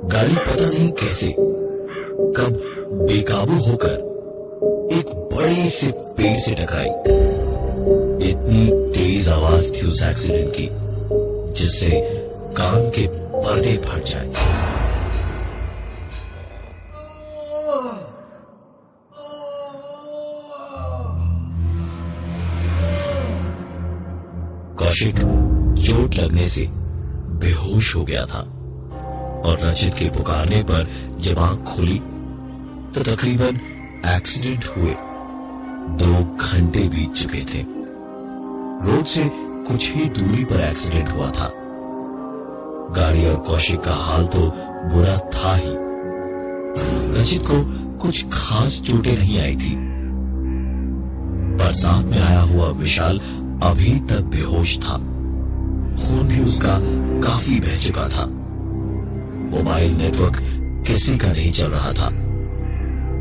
गाड़ी पता नहीं कैसे कब बेकाबू होकर एक बड़े से पेड़ से टकराई। इतनी तेज आवाज थी उस एक्सीडेंट की जिससे कान के पर्दे फट जाए। कौशिक चोट लगने से बेहोश हो गया था और रचित के पुकारने पर जब आंख खुली तो तकरीबन एक्सीडेंट हुए 2 घंटे बीत चुके थे। रोड से कुछ ही दूरी पर एक्सीडेंट हुआ था। गाड़ी और कौशिक का हाल तो बुरा था ही। रचित को कुछ खास चोटें नहीं आई थी, पर साथ में आया हुआ विशाल अभी तक बेहोश था। खून भी उसका काफी बह चुका था। मोबाइल नेटवर्क किसी का नहीं चल रहा था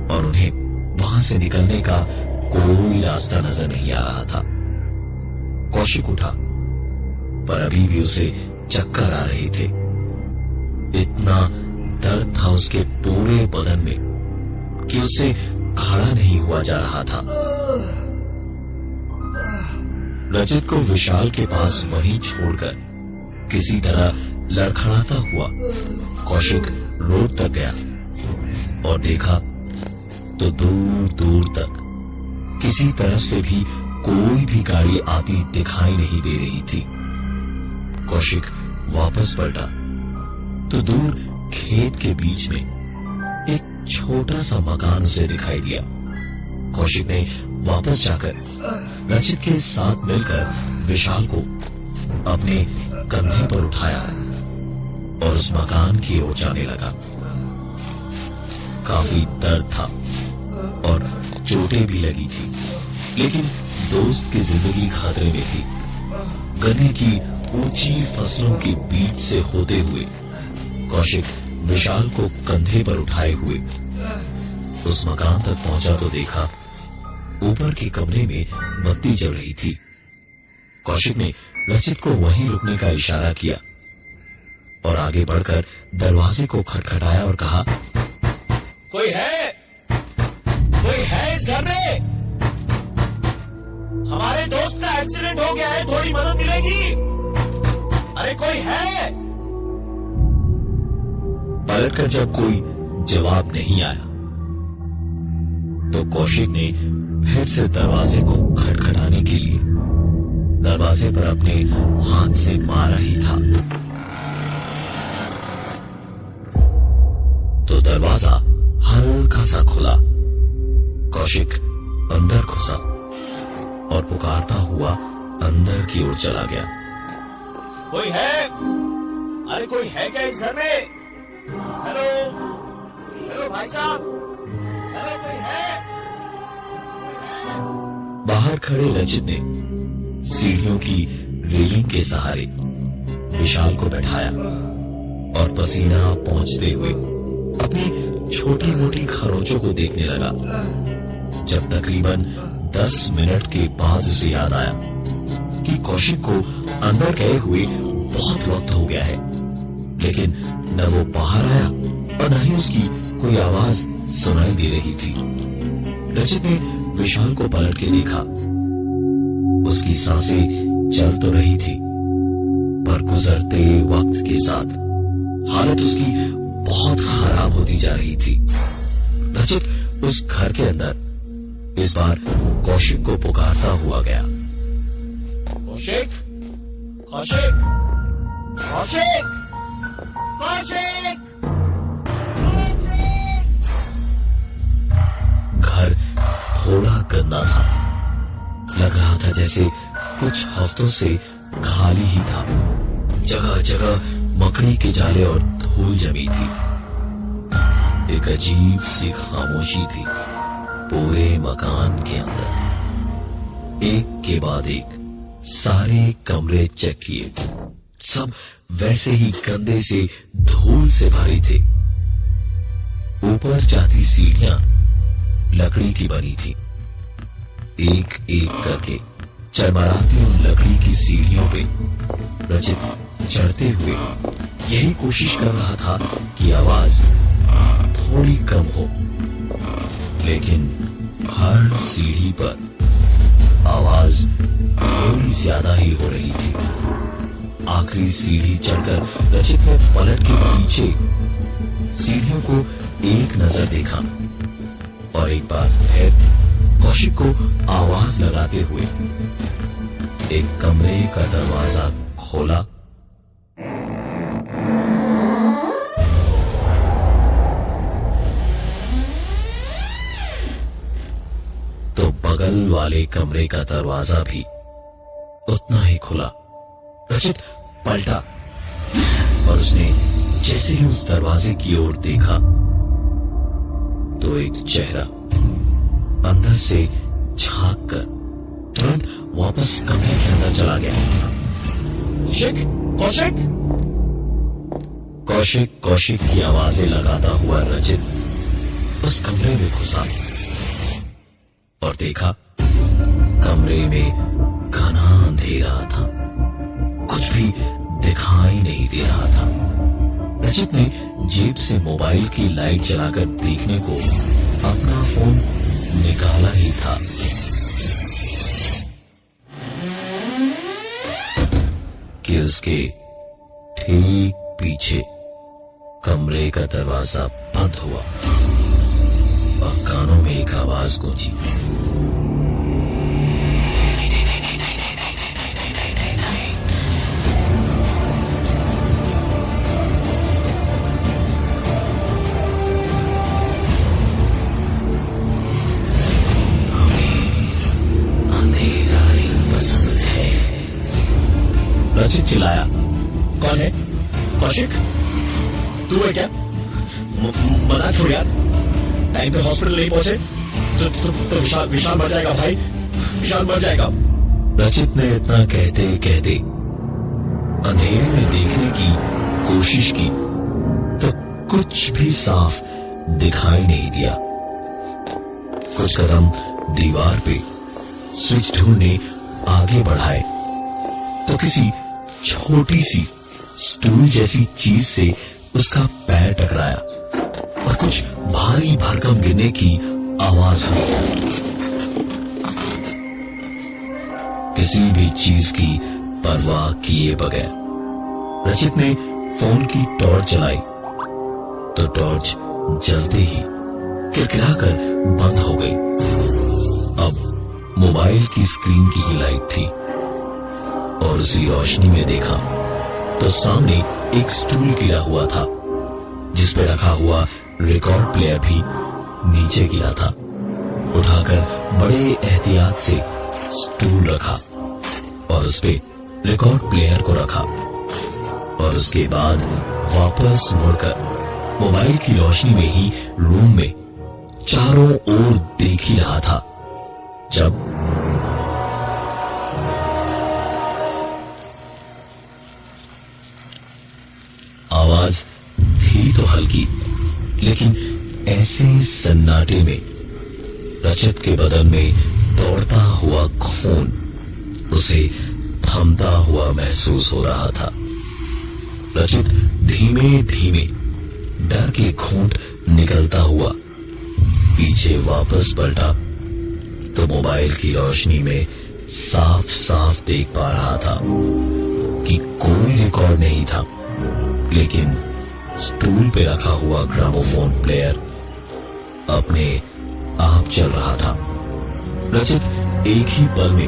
और उन्हें वहां से निकलने का कोई रास्ता नजर नहीं आ रहा था। कौशिक उठा, पर अभी भी उसे चक्कर आ रहे थे। इतना दर्द था उसके पूरे बदन में कि उससे खड़ा नहीं हुआ जा रहा था। रचित को विशाल के पास वहीं छोड़कर किसी तरह लड़खड़ाता हुआ कौशिक रोड तक गया और देखा तो दूर दूर तक किसी तरफ से भी कोई भी गाड़ी आती दिखाई नहीं दे रही थी। कौशिक वापस पलटा तो दूर खेत के बीच में एक छोटा सा मकान उसे दिखाई दिया। कौशिक ने वापस जाकर रचित के साथ मिलकर विशाल को अपने कंधे पर उठाया और उस मकान की ओर जाने लगा। काफी दर्द था और चोटें भी लगी थी, लेकिन दोस्त की जिंदगी खतरे में थी। गन्ने की ऊंची फसलों के बीच से होते हुए कौशिक विशाल को कंधे पर उठाए हुए उस मकान तक पहुंचा तो देखा ऊपर के कमरे में बत्ती जल रही थी। कौशिक ने रचित को वहीं रुकने का इशारा किया और आगे बढ़कर दरवाजे को खटखटाया और कहा, कोई है? कोई है इस घर में? हमारे दोस्त का एक्सीडेंट हो गया है, थोड़ी मदद मिलेगी? अरे कोई है? पलटकर जब कोई जवाब नहीं आया तो कौशिक ने फिर से दरवाजे को खटखटाने के लिए दरवाजे पर अपने हाथ से मारा ही था तो दरवाजा हल्का सा खुला। कौशिक अंदर घुसा और पुकारता हुआ अंदर की ओर चला गया। कोई है? अरे कोई है क्या इस घर में? हेलो हेलो भाई साहब, हेलो कोई है? बाहर खड़े रचित ने सीढ़ियों की रेलिंग के सहारे विशाल को बैठाया और पसीना पहुंचते हुए अपनी छोटी मोटी खरोंचों को देखने लगा। जब तकरीबन 10 मिनट के बाद उसे याद आया कि कौशिक को अंदर गए हुए बहुत वक्त हो गया है, लेकिन न वो बाहर आया और न ही उसकी कोई आवाज सुनाई दे रही थी। रचित ने विशाल को पलट के देखा। उसकी सांसें चल तो रही थी, पर गुजरते वक्त के साथ हालत उसकी बहुत खराब होती जा रही थी। रचित उस घर के अंदर इस बार कौशिक को पुकारता हुआ गया। कौशिक, कौशिक, कौशिक, कौशिक, घर थोड़ा गंदा था। लग रहा था जैसे कुछ हफ्तों से खाली ही था। जगह जगह मकड़ी के जाले और धूल जमी थी। एक अजीब सी खामोशी थी पूरे मकान के अंदर। एक के बाद एक सारे कमरे चेक किए, सब वैसे ही गंदे से धूल से भरे थे। ऊपर जाती सीढ़ियां लकड़ी की बनी थी। एक एक करके चरमराती उन लकड़ी की सीढ़ियों पे रचित चढ़ते हुए यही कोशिश कर रहा था कि आवाज थोड़ी कम हो, लेकिन हर सीढ़ी पर आवाज थोड़ी ज्यादा ही हो रही थी। आखिरी सीढ़ी चढ़कर रचित ने पलट के पीछे सीढ़ियों को एक नजर देखा और एक बार फिर कौशिक को आवाज लगाते हुए एक कमरे का दरवाजा खोला। तो बगल वाले कमरे का दरवाजा भी उतना ही खुला। रचित पलटा और उसने जैसे ही उस दरवाजे की ओर देखा तो एक चेहरा अंदर से झांक कर तुरंत वापस कमरे के अंदर चला गया। कौशिक, कौशिक, कौशिक कौशिक की आवाजें लगाता हुआ रचित उस कमरे में घुसा और देखा कमरे में घना अंधेरा था, कुछ भी दिखाई नहीं दे रहा था। रचित ने जेब से मोबाइल की लाइट जलाकर देखने को अपना फोन निकाला ही था कि उसके ठीक पीछे कमरे का दरवाजा बंद हुआ और कानों में एक आवाज गूंजी। रचित चिल्लाया, कौन है? कौशिक, तू है क्या? मजाक छोड़ यार। टाइम पे हॉस्पिटल नहीं पहुंचे तो विशाल मर जाएगा भाई, विशाल मर जाएगा। रचित ने इतना कहते कहते अंधेरे में देखने की कोशिश की तो कुछ भी साफ दिखाई नहीं दिया। कुछ कदम दीवार पे स्विच ढूंढने आगे बढ़ाए तो किसी छोटी सी स्टूल जैसी चीज से उसका पैर टकराया और कुछ भारी भरकम गिरने की आवाज हुई। किसी भी चीज की परवाह किए बगैर रचित ने फोन की टॉर्च जलाई तो टॉर्च जलते ही किरकिराकर बंद हो गई। अब मोबाइल की स्क्रीन की ही लाइट थी और उसी रोशनी में देखा तो सामने एक स्टूल गिरा हुआ था जिस पे रखा हुआ रिकॉर्ड प्लेयर भी नीचे गिरा था। उठाकर बड़े एहतियात से स्टूल रखा और उस पे रिकॉर्ड प्लेयर को रखा और उसके बाद वापस मुड़कर मोबाइल की रोशनी में ही रूम में चारों ओर देख ही रहा था जब आवाज थी तो हल्की, लेकिन ऐसे सन्नाटे में रचित के बदन में दौड़ता हुआ खून उसे थमता हुआ महसूस हो रहा था। रचित धीमे धीमे डर के घूंट निकलता हुआ पीछे वापस पलटा तो मोबाइल की रोशनी में साफ साफ देख पा रहा था कि कोई रिकॉर्ड नहीं था, लेकिन स्टूल पे रखा हुआ ग्रामोफोन प्लेयर अपने आप चल रहा था। रचित एक ही पल में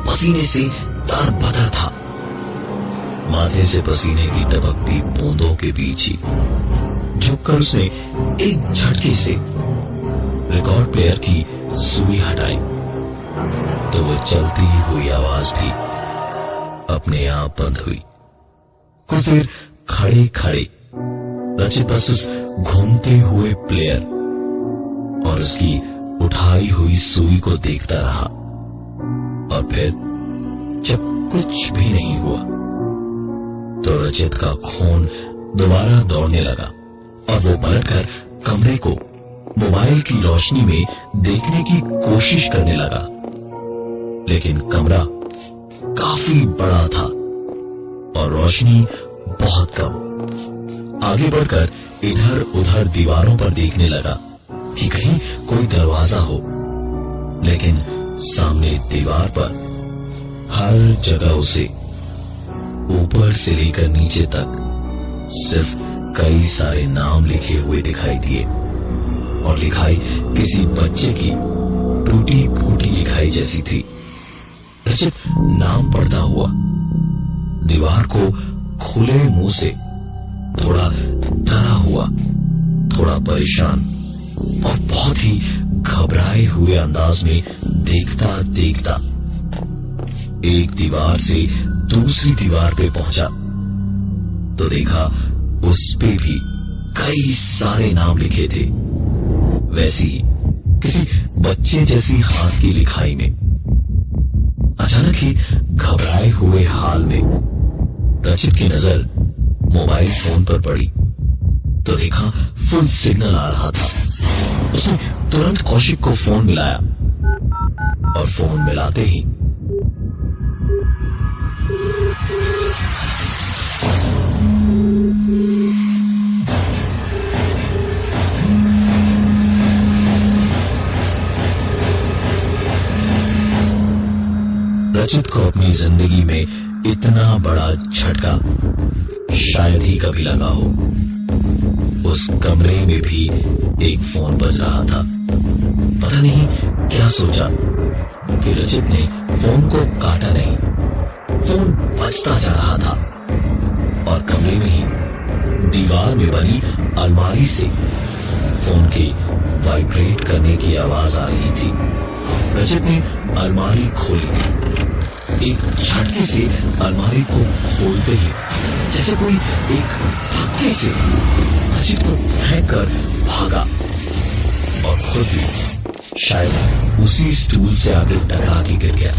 पसीने से तरबतर था। माथे से पसीने की टपकती बूंदों के बीच ही झुककर उसने एक झटके से रिकॉर्ड प्लेयर की सुई हटाई तो वो चलती हुई आवाज भी अपने आप बंद हुई। कुछ देर खड़े खड़े रचित बस उस घूमते हुए प्लेयर और उसकी उठाई हुई सुई को देखता रहा और फिर जब कुछ भी नहीं हुआ तो रचित का खून दोबारा दौड़ने लगा और वो पलटकर कमरे को मोबाइल की रोशनी में देखने की कोशिश करने लगा, लेकिन कमरा काफी बड़ा था और रोशनी बहुत कम। आगे बढ़कर इधर उधर दीवारों पर देखने लगा कि कहीं कोई दरवाजा हो, लेकिन सामने दीवार पर हर जगह उसे ऊपर से लेकर नीचे तक सिर्फ कई सारे नाम लिखे हुए दिखाई दिए, और लिखाई किसी बच्चे की टूटी फूटी लिखाई जैसी थी। रचित नाम पढ़ता हुआ दीवार को खुले मुंह से थोड़ा डरा हुआ, थोड़ा परेशान और बहुत ही घबराए हुए अंदाज में देखता देखता एक दीवार से दूसरी दीवार पे पहुंचा तो देखा उस पे भी कई सारे नाम लिखे थे, वैसी किसी बच्चे जैसी हाथ की लिखाई में। अचानक ही घबराए हुए हाल में रचित की नजर मोबाइल फोन पर पड़ी तो देखा फुल सिग्नल आ रहा था। उसने तुरंत कौशिक को फोन मिलाया और फोन मिलाते ही रचित को अपनी जिंदगी में इतना बड़ा झटका शायद ही कभी लगा हो। उस कमरे में भी एक फोन बज रहा था। पता नहीं क्या सोचा कि रचित ने फोन को काटा नहीं, फोन बजता जा रहा था और कमरे में ही दीवार में बनी अलमारी से फोन के वाइब्रेट करने की आवाज आ रही थी। रचित ने अलमारी खोली। एक झटके से अलमारी को खोलते ही जैसे कोई एक धक्के से रचित को फेंक कर भागा और खुद भी शायद उसी स्टूल से आगे टकरा के गिर गया।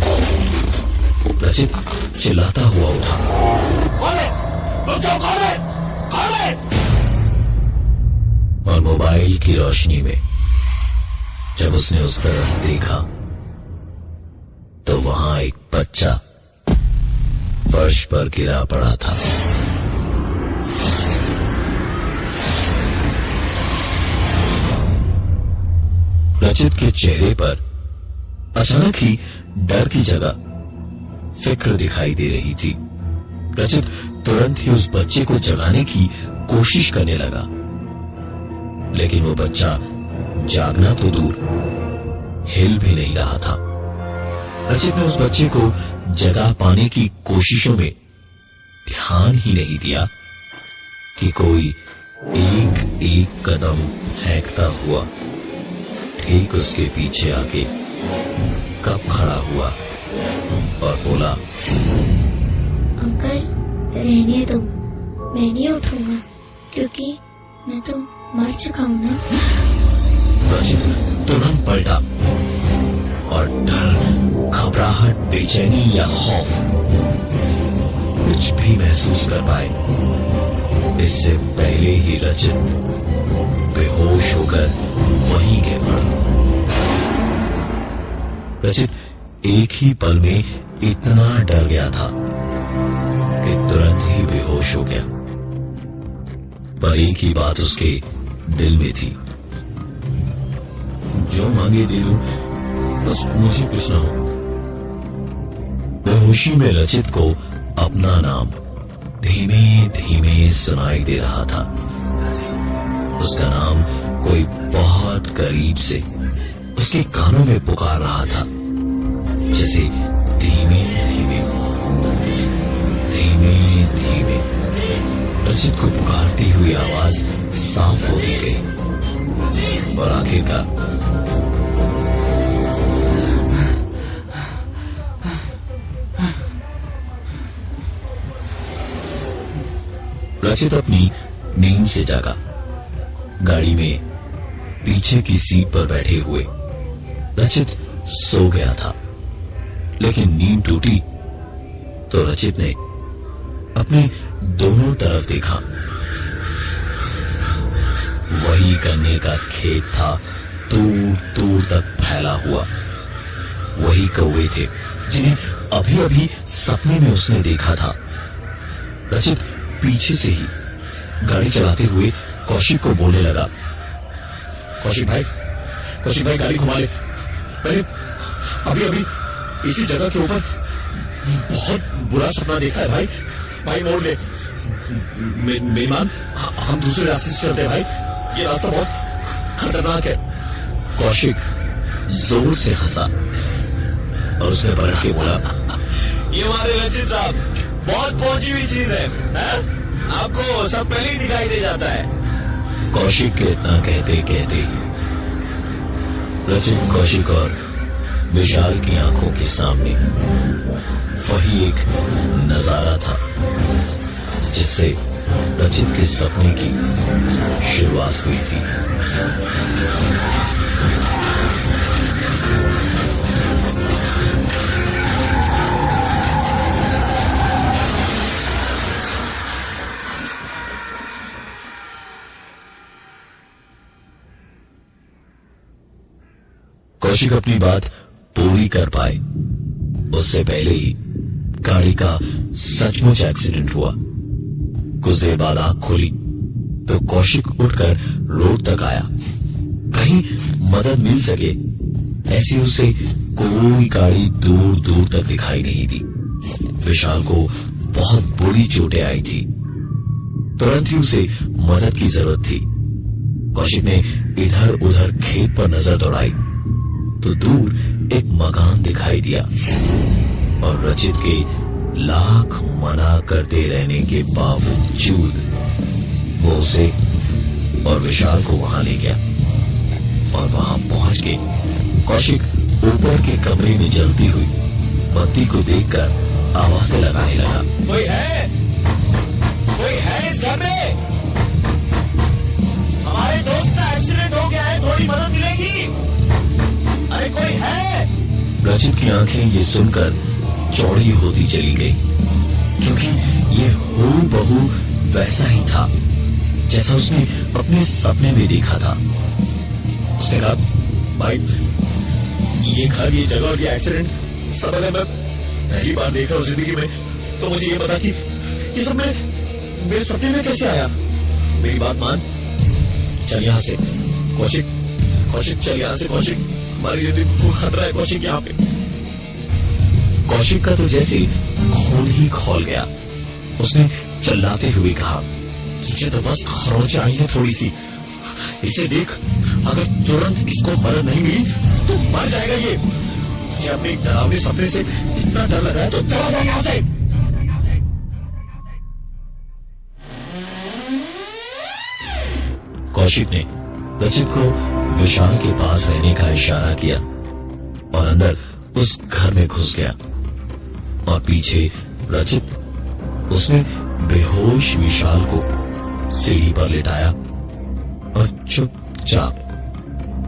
रचित चिल्लाता हुआ उठा, और मोबाइल की रोशनी में जब उसने उस तरफ देखा तो वहां एक बच्चा फर्श पर गिरा पड़ा था। रचित के चेहरे पर अचानक ही डर की जगह फिक्र दिखाई दे रही थी। रचित तुरंत ही उस बच्चे को जगाने की कोशिश करने लगा, लेकिन वो बच्चा जागना तो दूर हिल भी नहीं रहा था। रचित ने उस बच्चे को जगा पाने की कोशिशों में ध्यान ही नहीं दिया कि कोई एक एक कदम फेंकता हुआ ठीक उसके पीछे आके कब खड़ा हुआ और बोला, अंकल रहने दो, मैं नहीं उठूंगा क्योंकि मैं तो मर चुका हूं ना। रचित तुरंत पलटा और डर, घबराहट, बेचैनी या खौफ कुछ भी महसूस कर पाए इससे पहले ही रचित बेहोश होकर वहीं गिर पड़ा। रचित एक ही पल में इतना डर गया था कि तुरंत ही बेहोश हो गया। पर एक ही बात उसके दिल में थी, जो मांगे दे दूं, बस मुझे कुछ ना हो। बेहोशी में रचित को अपना नाम धीमे धीमे सुनाई दे रहा था। उसका नाम कोई बहुत करीब से उसके कानों में पुकार रहा था, जैसे धीमे धीमे धीमे धीमे। रचित को पुकारती हुई आवाज साफ होती गई और आखिरकार रचित अपनी नींद से जागा। गाड़ी में पीछे की सीट पर बैठे हुए रचित सो गया था, लेकिन नींद टूटी तो रचित ने अपनी दोनों तरफ देखा। वही गन्ने का खेत था, दूर दूर तक फैला हुआ। वही कौवे थे जिन्हें अभी अभी सपने में उसने देखा था। रचित पीछे से ही गाड़ी चलाते हुए कौशिक को बोलने लगा, कौशिक भाई गाड़ी घुमा ले। मैंने अभी अभी इसी जगह के ऊपर बहुत बुरा सपना देखा है भाई मोड़ ले। मेहमान, हम दूसरे रास्ते से चलते हैं भाई, ये रास्ता बहुत खतरनाक है। कौशिक जोर से हंसा और उसने पलट के बोला, ये हमारे रंजित साहब बहुत पहुंची हुई चीज है? आपको सब पहले ही दिखाई दे जाता है। कौशिक के इतना कहते कहते ही रचित, कौशिक और विशाल की आंखों के सामने वही एक नजारा था जिससे रचित के सपने की शुरुआत हुई थी। कौशिक अपनी बात पूरी कर पाए उससे पहले ही गाड़ी का सचमुच एक्सीडेंट हुआ। कुछ देर बाद आंख खोली तो कौशिक उठकर रोड तक आया। कहीं मदद मिल सके ऐसी उसे कोई गाड़ी दूर दूर तक दिखाई नहीं दी। विशाल को बहुत बुरी चोटें आई थी, तुरंत ही उसे मदद की जरूरत थी। कौशिक ने इधर उधर खेत पर नजर दौड़ाई तो दूर एक मकान दिखाई दिया और रचित के लाख मना करते रहने के बावजूद वो उसे और विशाल को वहां ले गया। और वहां पहुंच के कौशिक ऊपर के कमरे में जलती हुई बत्ती को देखकर आवाजें लगाने लगा, कोई है इस घर में? हमारे दोस्त का एक्सीडेंट हो गया है, थोड़ी मदद मिलेगी? अरे कोई है? रचित की आंखें ये सुनकर चौड़ी होती चली गई, क्योंकि ये हूबहू वैसा ही था जैसा उसने अपने सपने में देखा था। उसने कहा, भाई ये घर, ये जगह और ये एक्सीडेंट सब अगर मैं पहली बार देख रहा हूं जिंदगी में, तो मुझे ये बता कि ये सब मेरे सपने में कैसे आया? मेरी बात मान, चल यहां से कौशिक, चल यहां से कौशिक, हमारी जिंदगी को खतरा है कौशिक यहाँ पे। कौशिक का तो जैसे खून ही खौल गया। उसने चिल्लाते हुए कहा, तुझे तो बस खरोंच आई है थोड़ी सी, इसे देख, अगर तुरंत इसको मदद नहीं मिली तो मर जाएगा ये। तुझे अपने एक डरावने सपने से इतना डर लगा है तो चला जा यहाँ से। कौशिक ने रचित को विशाल के पास रहने का इशारा किया और अंदर उस घर में घुस गया। और पीछे रचित, उसने बेहोश विशाल को सीढ़ी पर लिटाया और चुपचाप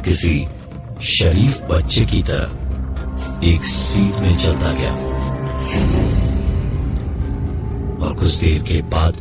किसी शरीफ बच्चे की तरह एक सीट में चलता गया। और कुछ देर के बाद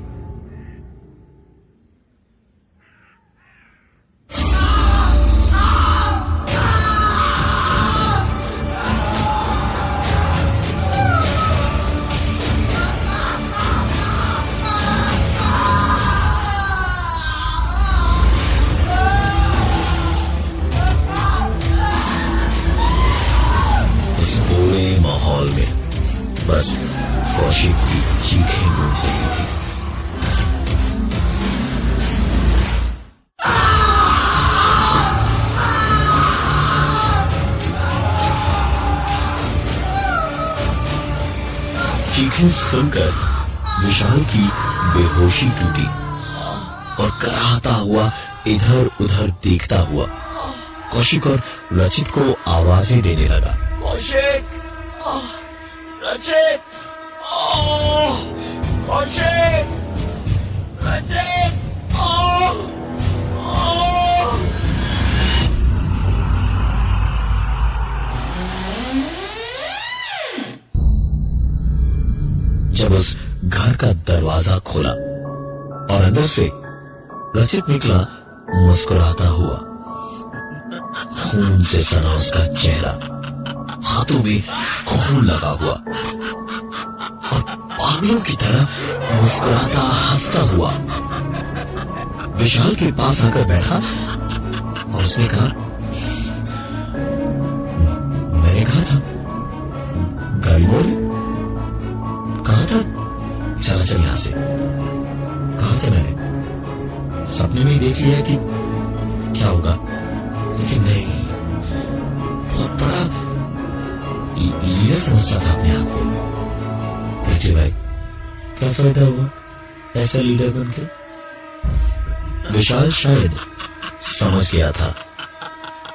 माहौल में बस कौशिक की चीखें गूंज रही थी। चीखें सुनकर विशाल की बेहोशी टूटी और कराहता हुआ इधर उधर देखता हुआ कौशिक और रचित को आवाजें देने लगा, कौशिक, रचित, कौशिक, रचित, जब उस घर का दरवाजा खोला और अंदर से रचित निकला मुस्कुराता हुआ। खून से सना उसका चेहरा, हाथों में खून लगा हुआ और पागलों की तरह मुस्कुराता हंसता हुआ विशाल के पास आकर बैठा और उसने कहा, मैंने कहा था गाड़ी मोड़ दे, कहा था चला चल यहां से, कहा था मैंने, सपने में ही देख लिया कि क्या होगा, लेकिन नहीं, बहुत बड़ा लीडर समझता था अपने आप को। बेटे भाई, क्या फायदा हुआ ऐसा लीडर बनके? विशाल शायद समझ गया था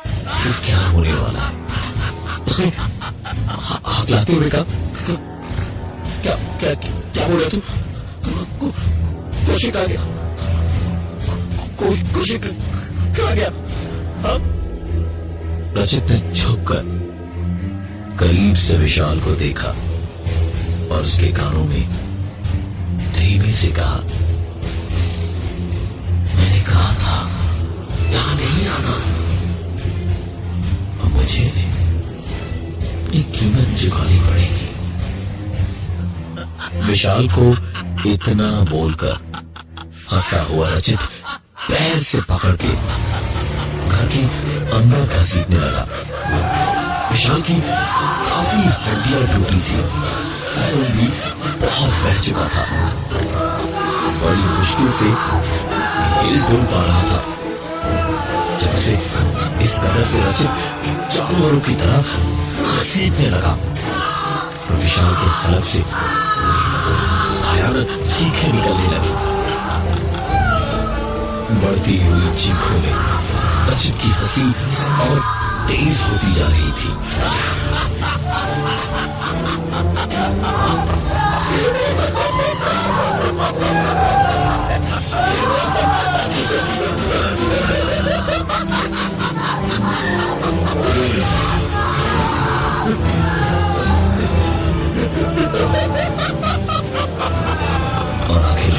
कि क्या होने वाला है। उसने हाकलाते हुए कहा, क्या क्या क्या बोल रहे तू? कौशिक आ गया, कौशिक आ गया। हाँ? रचित ने झुककर करीब से विशाल को देखा और उसके कानों में धीमे से कहा, मैंने कहा था यहां नहीं आना, और मुझे अपनी कीमत चुकानी पड़ेगी। विशाल को इतना बोलकर हंसता हुआ रचित पैर से पकड़ के घर के अंदर घसीटने लगा। विशाल की काफी हड्डियां टूटी थी, खून भी बहुत बह चुका था, बड़ी मुश्किल से हिल डुल पा रहा था। जब उसे इस कदर से रचित जानवरों की तरह घसीटने लगा, तो विशाल के हलक से भयानक चीखें निकलने लगी। बढ़ती हुई चीखों में रचित की हंसी और तेज होती जा रही थी। और आखिर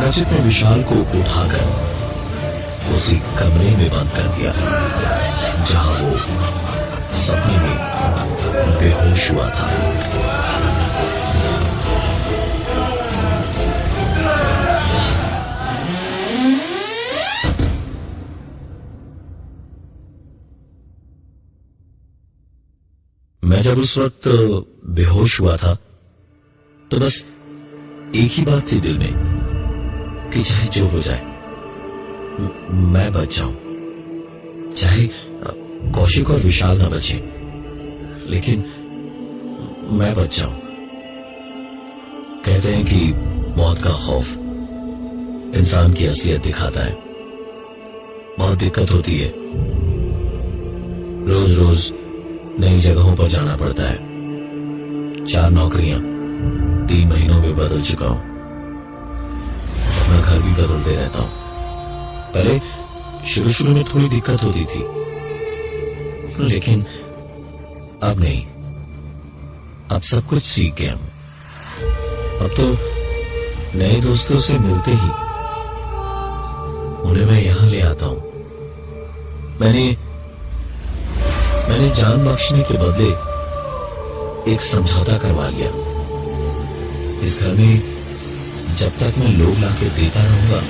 रचित ने विशाल को उठाकर उसी कमरे में बंद कर दिया जहां वो सपने में बेहोश हुआ था। मैं जब उस वक्त बेहोश हुआ था तो बस एक ही बात थी दिल में कि चाहे जो हो जाए मैं बच जाऊं, चाहे कौशिक और विशाल न बचे, लेकिन मैं बच जाऊं। कहते हैं कि मौत का खौफ इंसान की असलियत दिखाता है। बहुत दिक्कत होती है, रोज रोज नई जगहों पर जाना पड़ता है। 4 नौकरियां 3 महीनों में बदल चुका हूं, अपना घर भी बदलते रहता हूं। पहले शुरू में थोड़ी दिक्कत होती थी, लेकिन अब नहीं, अब सब कुछ सीख गया हूं। अब तो नए दोस्तों से मिलते ही उन्हें मैं यहां ले आता हूं। मैंने जान बख्शने के बदले एक समझौता करवा लिया। इस घर में जब तक मैं लोग लाके देता रहूंगा,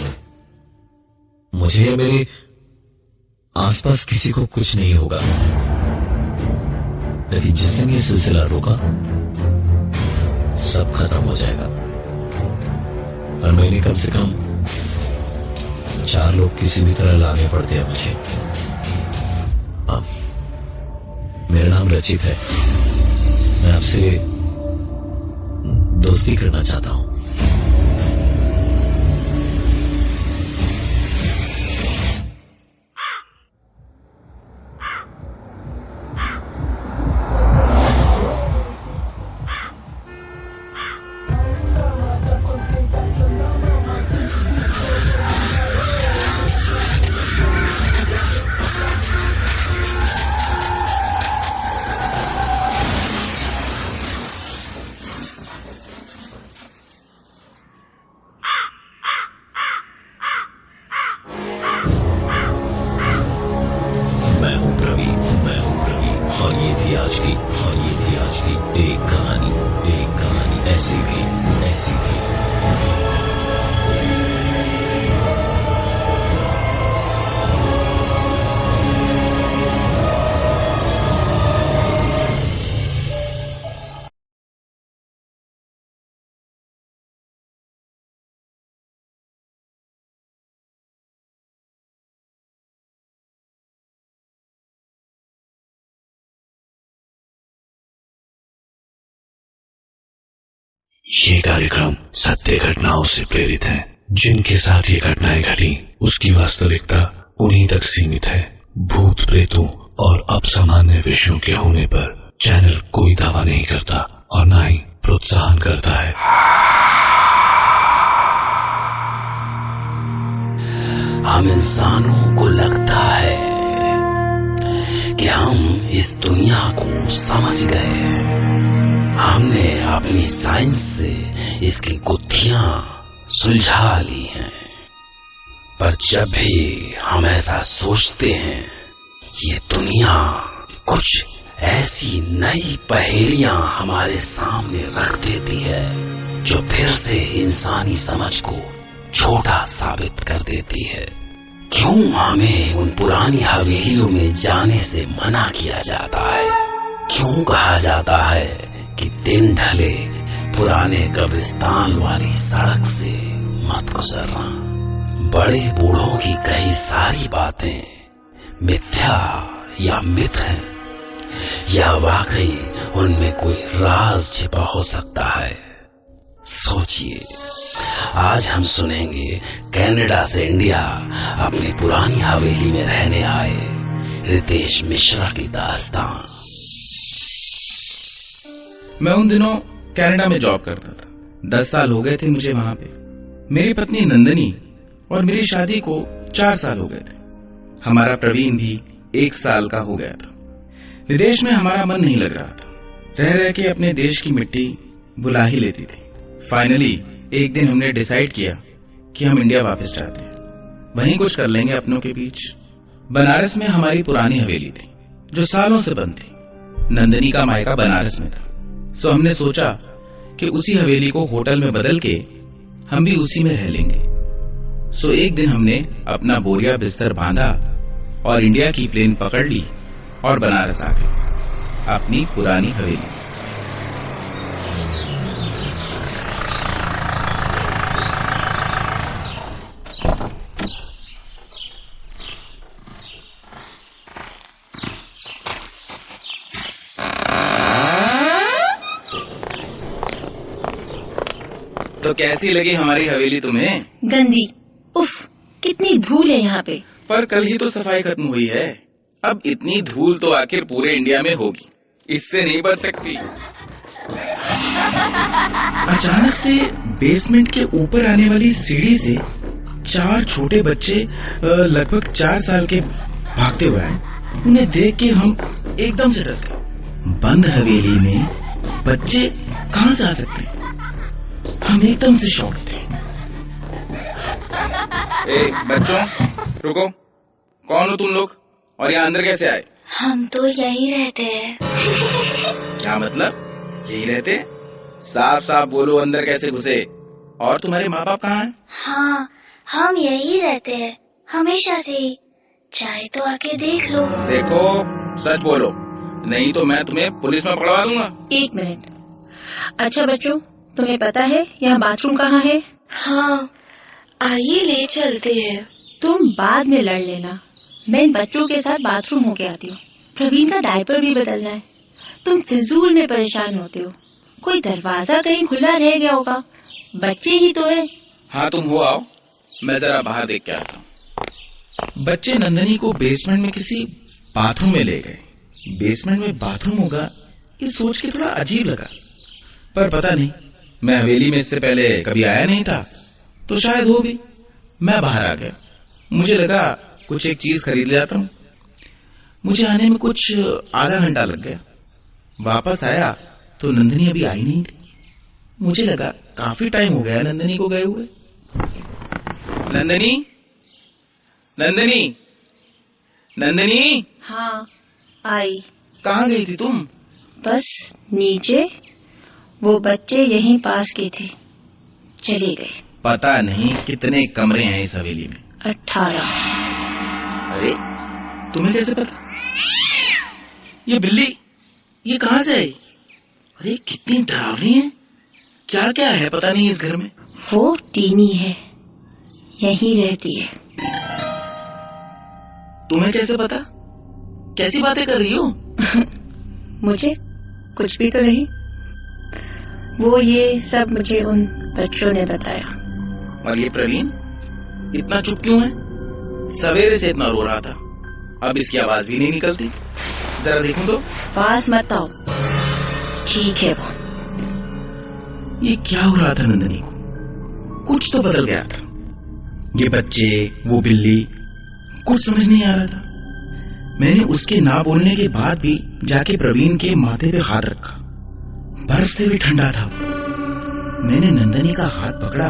मुझे या मेरे आसपास किसी को कुछ नहीं होगा। लेकिन जिस दिन ये सिलसिला रुका, सब खत्म हो जाएगा। हर महीने कम से कम 4 लोग किसी भी तरह लाने पड़ते हैं मुझे। मेरा नाम रचित है, मैं आपसे दोस्ती करना चाहता हूं। आज की एक कहानी ऐसी भी ये कार्यक्रम सत्य घटनाओं से प्रेरित है। जिनके साथ ये घटनाएं घटी उसकी वास्तविकता उन्हीं तक सीमित है। भूत प्रेतों और असामान्य विषयों के होने पर चैनल कोई दावा नहीं करता और न ही प्रोत्साहन करता है। हम इंसानों को लगता है कि हम इस दुनिया को समझ गए। हमने अपनी साइंस से इसकी गुत्थियां सुलझा ली हैं, पर जब भी हम ऐसा सोचते हैं, ये दुनिया कुछ ऐसी नई पहेलियां हमारे सामने रख देती है जो फिर से इंसानी समझ को छोटा साबित कर देती है। क्यों हमें उन पुरानी हवेलियों में जाने से मना किया जाता है? क्यों कहा जाता है कि दिन ढले पुराने कब्रिस्तान वाली सड़क से मत गुजरना? बड़े बूढ़ों की कई सारी बातें मिथ्या या मिथ हैं, या वाकई उनमें कोई राज छिपा हो सकता है? सोचिए, आज हम सुनेंगे कनाडा से इंडिया अपनी पुरानी हवेली में रहने आए रितेश मिश्रा की दास्तान। मैं उन दिनों कनाडा में जॉब करता था। 10 साल हो गए थे मुझे वहां पे। मेरी पत्नी नंदनी और मेरी शादी को 4 साल हो गए थे। हमारा प्रवीण भी 1 साल का हो गया था। विदेश में हमारा मन नहीं लग रहा था। रह रह के अपने देश की मिट्टी बुला ही लेती थी। फाइनली एक दिन हमने डिसाइड किया कि हम इंडिया वापस जाते हैं, वहीं कुछ कर लेंगे अपनों के बीच। बनारस में हमारी पुरानी हवेली थी जो सालों से बंद थी। नंदनी का मायका बनारस में था, सो हमने सोचा कि उसी हवेली को होटल में बदल के हम भी उसी में रह लेंगे। सो एक दिन हमने अपना बोरिया बिस्तर बांधा और इंडिया की प्लेन पकड़ ली और बनारस आ गए, अपनी पुरानी हवेली। तो कैसी लगी हमारी हवेली तुम्हें? गंदी। उफ, कितनी धूल है यहाँ पे। पर कल ही तो सफाई खत्म हुई है। अब इतनी धूल तो आखिर पूरे इंडिया में होगी, इससे नहीं बच सकती। अचानक से बेसमेंट के ऊपर आने वाली सीढ़ी से 4 छोटे बच्चे लगभग 4 साल के भागते हुए आए। उन्हें देख के हम एकदम से डर गए। बंद हवेली में बच्चे कहां से आ सकते हैं? हम एकदम से शॉक थे। बच्चों रुको, कौन हो तुम लोग और यहाँ अंदर कैसे आए? हम तो यही रहते हैं। क्या मतलब यही रहते? साफ साफ बोलो, अंदर कैसे घुसे? और तुम्हारे माँ बाप कहाँ हैं? हाँ, हम यही रहते हैं हमेशा से ही। चाहे तो आके देख लो। देखो, सच बोलो, नहीं तो मैं तुम्हें पुलिस में पकड़वा दूंगा। 1 मिनट। अच्छा बच्चों, तुम्हें पता है यहाँ बाथरूम कहाँ है? हाँ, आइए ले चलते हैं। तुम बाद में लड़ लेना, मैं इन बच्चों के साथ बाथरूम होके आती हूँ। प्रवीण का डायपर भी बदलना है। तुम फिजूल में परेशान होते हो। कोई दरवाजा कहीं खुला रह गया होगा, बच्चे ही तो है। हाँ तुम हो, आओ, मैं जरा बाहर देख के आता हूँ। बच्चे नंदनी को बेसमेंट में किसी बाथरूम में ले गए। बेसमेंट में बाथरूम होगा ये सोच के थोड़ा अजीब लगा, पर पता नहीं, मैं हवेली में इससे पहले कभी आया नहीं था, तो शायद हो भी। मैं बाहर आ गया। मुझे लगा कुछ एक चीज खरीद ले जाता हूँ। मुझे आने में कुछ आधा घंटा लग गया। वापस आया तो नंदनी अभी आई नहीं थी। मुझे लगा काफी टाइम हो गया नंदनी को गए हुए। नंदनी, नंदनी, नंदनी। हाँ, आई। कहाँ गई थी तुम? बस नीचे, वो बच्चे यहीं पास के थे, चले गए। पता नहीं कितने कमरे हैं इस हवेली में। 18। अरे तुम्हें कैसे पता? ये बिल्ली ये कहाँ से आई? अरे कितनी डरावनी है। क्या क्या है पता नहीं इस घर में। वो टीनी है, यहीं रहती है। तुम्हें कैसे पता? कैसी बातें कर रही हो? मुझे कुछ भी तो नहीं। वो ये सब मुझे उन बच्चों ने बताया। और ये प्रवीण इतना चुप क्यों है? सवेरे से इतना रो रहा था, अब इसकी आवाज भी नहीं निकलती। जरा देखूं तो। पास मत आओ। ठीक है वो। ये क्या हो रहा था नंदिनी को? कुछ तो बदल गया था। ये बच्चे, वो बिल्ली, कुछ समझ नहीं आ रहा था। मैंने उसके ना बोलने के बाद भी जाके प्रवीण के माथे पे हाथ रखा। बर्फ से भी ठंडा था। मैंने नंदिनी का हाथ पकड़ा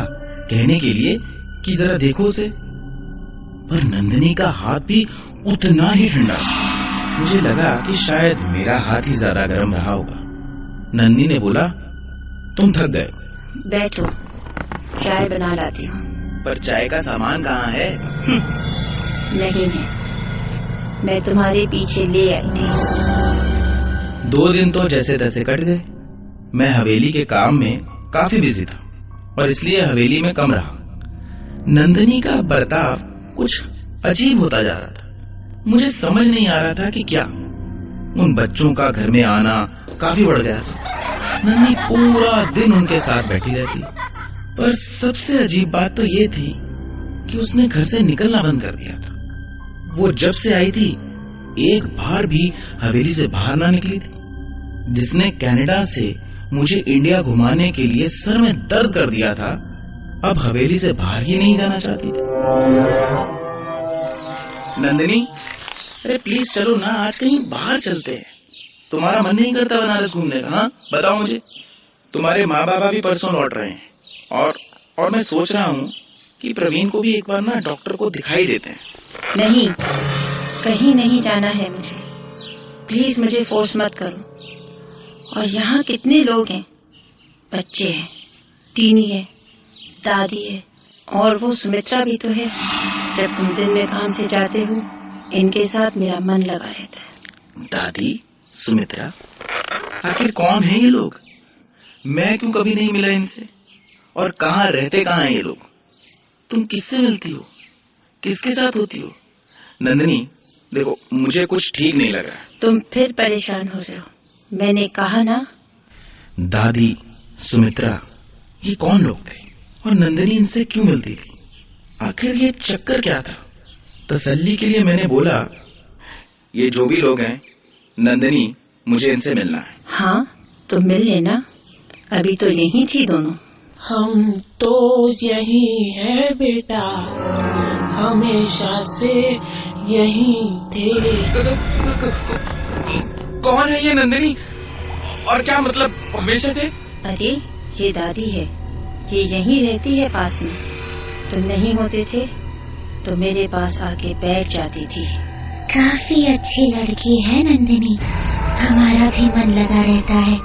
कहने के लिए कि जरा देखो उसे, पर नंदिनी का हाथ भी उतना ही ठंडा। मुझे लगा कि शायद मेरा हाथ ही ज्यादा गर्म रहा होगा। नंदिनी ने बोला, तुम थक गए हो, बैठो, चाय बना लाती हूँ। पर चाय का सामान कहाँ है? नहीं है, मैं तुम्हारे पीछे ले आई थी। 2 दिन तो जैसे तैसे कट गए। मैं हवेली के काम में काफी बिजी था और इसलिए हवेली में कम रहा। नंदिनी का बर्ताव कुछ अजीब होता जा रहा था। मुझे समझ नहीं आ रहा था कि क्या। उन बच्चों का घर में आना काफी बढ़ गया था। नंदिनी पूरा दिन उनके साथ बैठी रहती, पर सबसे अजीब बात तो ये थी कि उसने घर से निकलना बंद कर दिया था। वो जब से आई थी एक बार भी हवेली से बाहर ना निकली थी। जिसने कनाडा से मुझे इंडिया घुमाने के लिए सर में दर्द कर दिया था, अब हवेली से बाहर ही नहीं जाना चाहती थी। नंदिनी, अरे प्लीज चलो ना, आज कहीं बाहर चलते हैं। तुम्हारा मन नहीं करता बनारस घूमने का? हाँ बताओ मुझे। तुम्हारे माँ बाबा भी परसों लौट रहे हैं और मैं सोच रहा हूँ कि प्रवीण को भी एक बार ना डॉक्टर को दिखाई देते हैं। नहीं, कहीं नहीं जाना है मुझे। प्लीज मुझे फोर्स मत करो। और यहाँ कितने लोग हैं, बच्चे हैं, टीनी है, दादी है, और वो सुमित्रा भी तो है। जब तुम दिन में काम से जाते हो, इनके साथ मेरा मन लगा रहता है। दादी, सुमित्रा, आखिर कौन है ये लोग? मैं क्यों कभी नहीं मिला इनसे? और कहाँ रहते कहाँ हैं ये लोग? तुम किससे मिलती हो? किसके साथ होती हो? नंदिनी, देखो मुझे कुछ ठीक नहीं लग रहा। तुम फिर परेशान हो रहे हो। मैंने कहा ना। दादी, सुमित्रा, ये कौन लोग थे और नंदिनी इनसे क्यों मिलती थी? आखिर ये चक्कर क्या था? तसल्ली के लिए मैंने बोला, ये जो भी लोग हैं, नंदिनी, मुझे इनसे मिलना है। हाँ तो मिल लेना, अभी तो यही थी दोनों। हम तो यही है बेटा, हमेशा से यही थे। कौन है ये नंदिनी? और क्या मतलब हमेशा से? अरे ये दादी है, ये यहीं रहती है पास में। तुम नहीं होते थे तो मेरे पास आके बैठ जाती थी। काफी अच्छी लड़की है नंदिनी, हमारा भी मन लगा रहता है,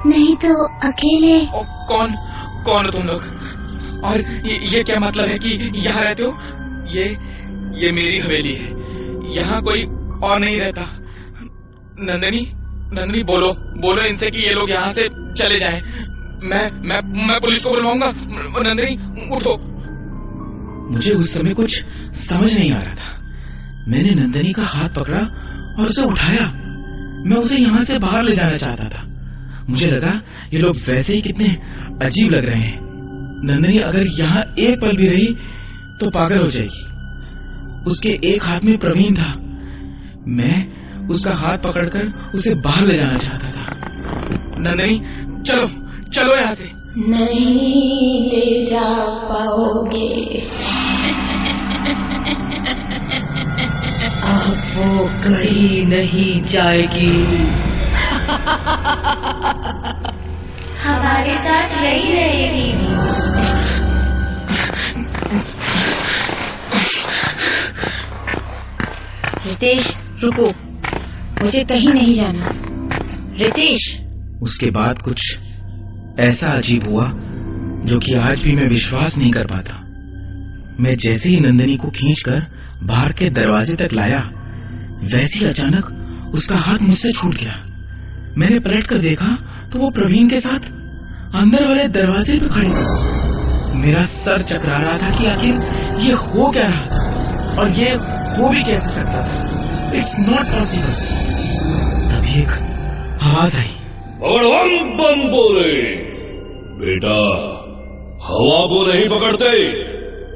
नहीं तो अकेले। कौन हो तुम लोग? और ये क्या मतलब है कि यहाँ रहते हो? ये मेरी हवेली है, यहाँ कोई और नहीं रहता। नंदिनी, बोलो इनसे कि ये लोग यहाँ से चले जाएं। मैं पुलिस को बुलवाऊंगा। नंदिनी, उठो। मुझे उस समय कुछ समझ नहीं आ रहा था। मैंने नंदिनी का हाथ पकड़ा और उसे उठाया। मैं उसे यहाँ से बाहर ले जाना चाहता था। मुझे लगा ये लोग वैसे ही कितने अजीब लग रहे हैं। नंदिनी अगर यहाँ एक पल भी रही तो पागल हो जाएगी। उसके एक हाथ में प्रवीण था। मैं उसका हाथ पकड़कर उसे बाहर ले जाना चाहता था। नंदिनी, चलो यहाँ से। नहीं ले जा पाओगे, अब वो कहीं नहीं जाएगी। हमारे साथ यही रहेगी। रितेश, रुको, मुझे कहीं नहीं जाना। रितेश। उसके बाद कुछ ऐसा अजीब हुआ जो कि आज भी मैं विश्वास नहीं कर पाता। मैं जैसे ही नंदिनी को खींचकर बाहर के दरवाजे तक लाया, वैसे ही अचानक उसका हाथ मुझसे छूट गया। मैंने पलट कर देखा तो वो प्रवीण के साथ अंदर वाले दरवाजे पे खड़ी थी। मेरा सर चकरा रहा था कि आखिर ये हो क्या रहा था और ये हो भी कैसे सकता था। It's not possible. तभी एक आवाज आई, भगवान बम बोले, बेटा, हवा को नहीं पकड़ते,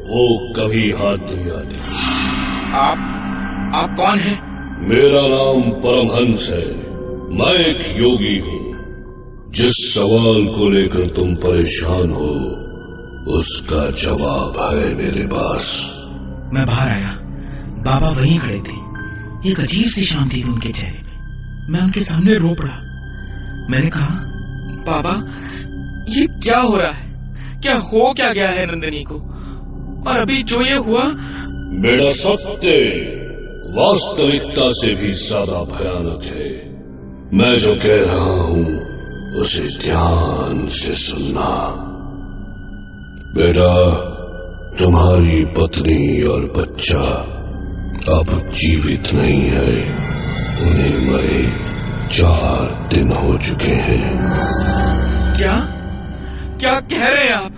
वो कभी हाथ नहीं आती। आप कौन हैं? मेरा नाम परमहंस है। मैं एक योगी हूँ। जिस सवाल को लेकर तुम परेशान हो, उसका जवाब है मेरे पास। मैं बाहर आया, बाबा वहीं खड़े थे। एक अजीब सी शांति थी उनके चेहरे पे। मैं उनके सामने रो पड़ा। मैंने कहा, बाबा ये क्या हो रहा है? क्या हो क्या गया है नंदिनी को? और अभी जो ये हुआ, मेरा सत्य वास्तविकता से भी ज्यादा भयानक है। मैं जो कह रहा हूँ उसे ध्यान से सुनना। बेटा, तुम्हारी पत्नी और बच्चा अब जीवित नहीं है। उन्हें मरे 4 दिन हो चुके हैं। क्या क्या कह रहे हैं आप?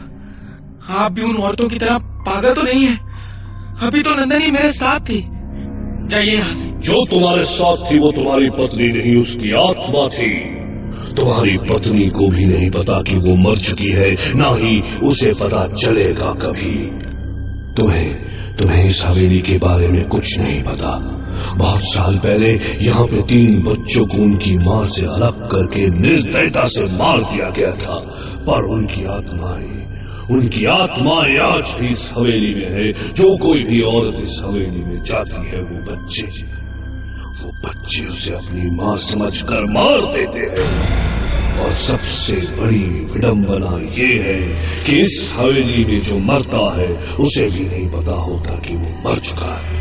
आप भी उन औरतों की तरह पागल तो नहीं है? अभी तो नंदनी मेरे साथ थी। जाइए यहाँ से। जो तुम्हारे साथ थी वो तुम्हारी पत्नी नहीं, उसकी आत्मा थी। तुम्हारी पत्नी को भी नहीं पता कि वो मर चुकी है, ना ही उसे पता चलेगा कभी। तुम्हें इस हवेली के बारे में कुछ नहीं पता। बहुत साल पहले यहाँ पे 3 बच्चों को उनकी माँ से अलग करके निर्दयता से मार दिया गया था। पर उनकी आत्माएं आज भी इस हवेली में है। जो कोई भी औरत इस हवेली में जाती है, वो बच्चे उसे अपनी माँ समझकर मार देते हैं। और सबसे बड़ी विडंबना ये है कि इस हवेली में जो मरता है उसे भी नहीं पता होता कि वो मर चुका है।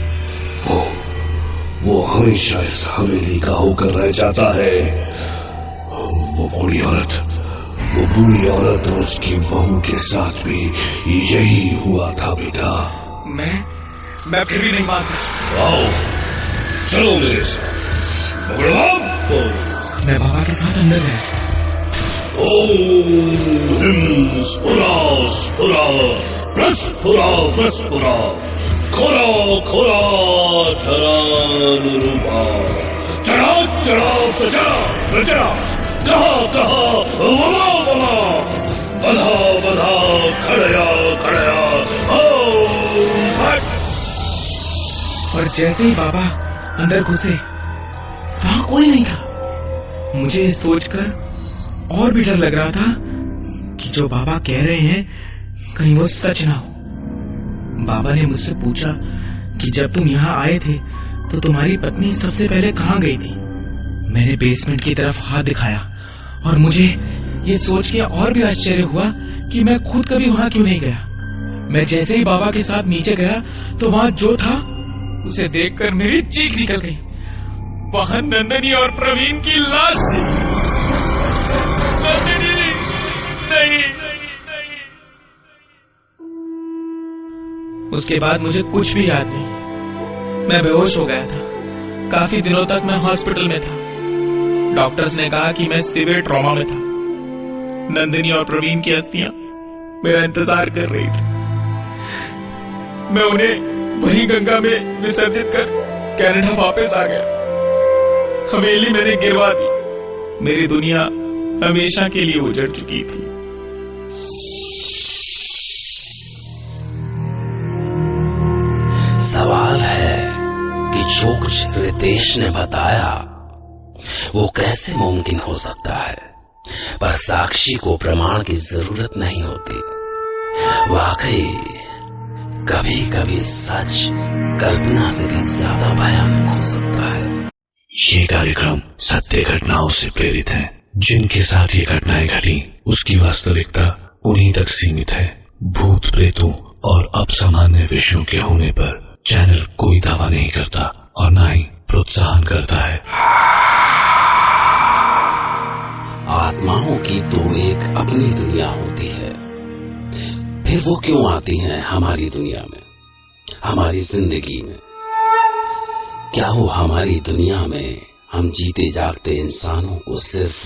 वो हमेशा इस हवेली का होकर रह जाता है। वो बूढ़ी औरत और उसकी बहू के साथ भी यही हुआ था बेटा। मैं फिर भी नहीं मानता। आओ, चलो मेरे साथ। तो मैं बाबा के साथ अंदर गया। ओम ह्रीं स्फुरा स्फुरा प्रस्फुरा प्रस्फुरा खोरा खोरा धरानुरूपा चढ़ा चढ़ा प्रचरा प्रचरा कहा कहा वमा वमा बधा बधा खड़या खड़या ओम भट। और जैसे ही बाबा अंदर घुसे, वहां कोई नहीं था। मुझे सोचकर और भी डर लग रहा था कि जो बाबा कह रहे हैं कहीं वो सच ना हो। बाबा ने मुझसे पूछा कि जब तुम यहाँ आए थे तो तुम्हारी पत्नी सबसे पहले कहाँ गई थी? मैंने बेसमेंट की तरफ हाथ दिखाया और मुझे ये सोच के और भी आश्चर्य हुआ कि मैं खुद कभी वहां क्यों नहीं गया। मैं जैसे ही बाबा के साथ नीचे गया तो वहां जो था उसे देखकर मेरी चीख निकल गई। वहां नंदनी और प्रवीण की लाश थी। नहीं। उसके बाद मुझे कुछ भी याद नहीं। मैं बेहोश हो गया था। काफी दिनों तक मैं हॉस्पिटल में था। डॉक्टर्स ने कहा कि मैं सीवियर ट्रॉमा में था। नंदिनी और प्रवीण की अस्थियां मेरा इंतजार कर रही थी। मैं उन्हें वहीं गंगा में विसर्जित कर कनाडा वापस आ गया। हवेली मैंने गिरवा दी। मेरी दुनिया हमेशा के लिए उजड़ चुकी थी। सवाल है कि जो कुछ रितेश ने बताया वो कैसे मुमकिन हो सकता है, पर साक्षी को प्रमाण की जरूरत नहीं होती। वाकई कभी कभी सच कल्पना से भी ज्यादा भयानक हो सकता है। ये कार्यक्रम सत्य घटनाओं से प्रेरित है। जिनके साथ ये घटनाएं घटी उसकी वास्तविकता उन्हीं तक सीमित है। भूत प्रेतों और असामान्य विषयों के होने पर चैनल कोई दावा नहीं करता और न ही प्रोत्साहन करता है। आत्माओं की तो एक अपनी दुनिया होती है, फिर वो क्यों आती हैं हमारी दुनिया में, हमारी जिंदगी में? क्या वो हमारी दुनिया में हम जीते जागते इंसानों को सिर्फ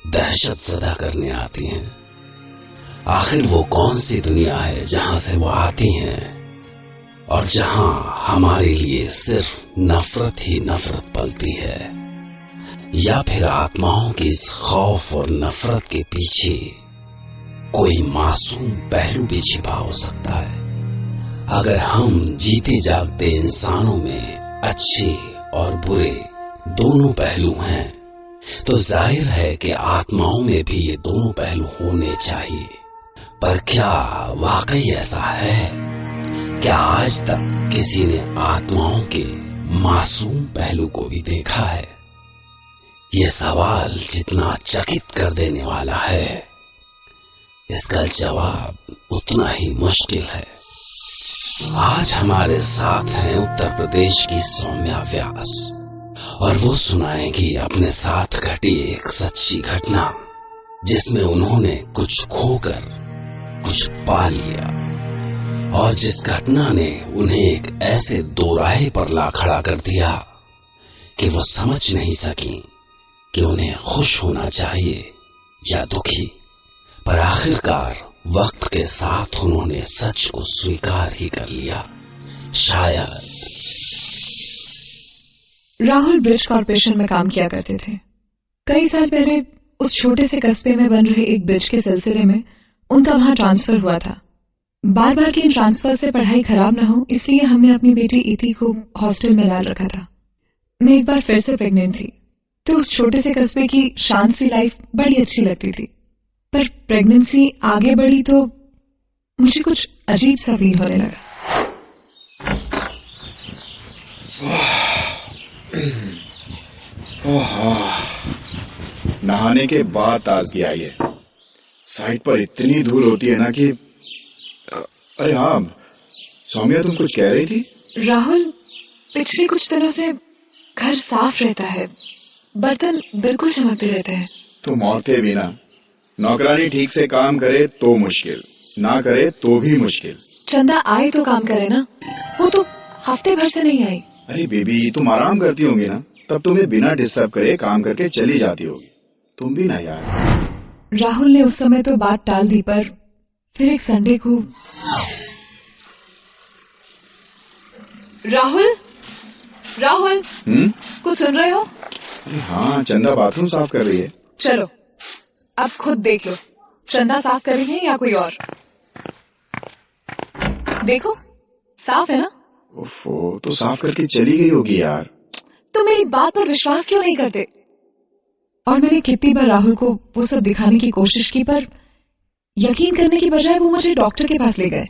दहशत ज़दा करने आती हैं? आखिर वो कौन सी दुनिया है जहां से वो आती हैं और जहां हमारे लिए सिर्फ नफरत ही नफरत पलती है? या फिर आत्माओं की इस खौफ और नफरत के पीछे कोई मासूम पहलू भी छिपा हो सकता है। अगर हम जीते जागते इंसानों में अच्छे और बुरे दोनों पहलू हैं, तो जाहिर है कि आत्माओं में भी ये दोनों पहलू होने चाहिए। पर क्या वाकई ऐसा है? क्या आज तक किसी ने आत्माओं के मासूम पहलू को भी देखा है? ये सवाल जितना चकित कर देने वाला है, इसका जवाब उतना ही मुश्किल है। आज हमारे साथ हैं उत्तर प्रदेश की सौम्या व्यास, और वो सुनाएंगी अपने साथ घटी एक सच्ची घटना, जिसमें उन्होंने कुछ खोकर कुछ पा लिया, और जिस घटना ने उन्हें एक ऐसे दोराहे पर ला खड़ा कर दिया कि वो समझ नहीं सकी कि उन्हें खुश होना चाहिए या दुखी। पर आखिरकार वक्त के साथ उन्होंने सच को स्वीकार ही कर लिया। शायद राहुल ब्रिज कॉर्पोरेशन में काम किया करते थे। कई साल पहले उस छोटे से कस्बे में बन रहे एक ब्रिज के सिलसिले में उनका वहां ट्रांसफर हुआ था। बार बार के इन ट्रांसफर से पढ़ाई खराब न हो, इसलिए हमने अपनी बेटी इति को हॉस्टल में डाल रखा था। मैं एक बार फिर से प्रेग्नेंट थी, तो उस छोटे से कस्बे की शांत सी लाइफ बड़ी अच्छी लगती थी। पर प्रेगनेंसी आगे बढ़ी तो मुझे कुछ अजीब सा फील होने लगा। नहाने के बाद ताजगी आई है। साइड पर इतनी धूल होती है ना कि अरे हाँ सौम्या, तुम कुछ कह रही थी? राहुल, पिछले कुछ दिनों से घर साफ रहता है, बर्तन बिल्कुल चमकते रहते हैं। तुम औरतें भी ना, नौकरानी ठीक से काम करे तो मुश्किल, ना करे तो भी मुश्किल। चंदा आए तो काम करे ना, वो तो हफ्ते भर से नहीं आई। अरे बेबी, तुम आराम करती होंगी ना, तब तुम्हें बिना डिस्टर्ब करे काम करके चली जाती होगी। तुम भी ना यार। राहुल ने उस समय तो बात टाल दी, पर फिर एक संडे को राहुल कुछ सुन रहे हो? अरे हाँ, चंदा बाथरूम साफ कर रही है। चलो अब खुद देख लो, चंदा साफ कर रही है या कोई और? देखो साफ है ना? ओफो, तो साफ करके चली गई होगी यार। तो मेरी बात पर विश्वास क्यों नहीं करते? और मैंने कितनी बार राहुल को वो सब दिखाने की कोशिश की, पर यकीन करने की बजाय वो मुझे डॉक्टर के पास ले गए।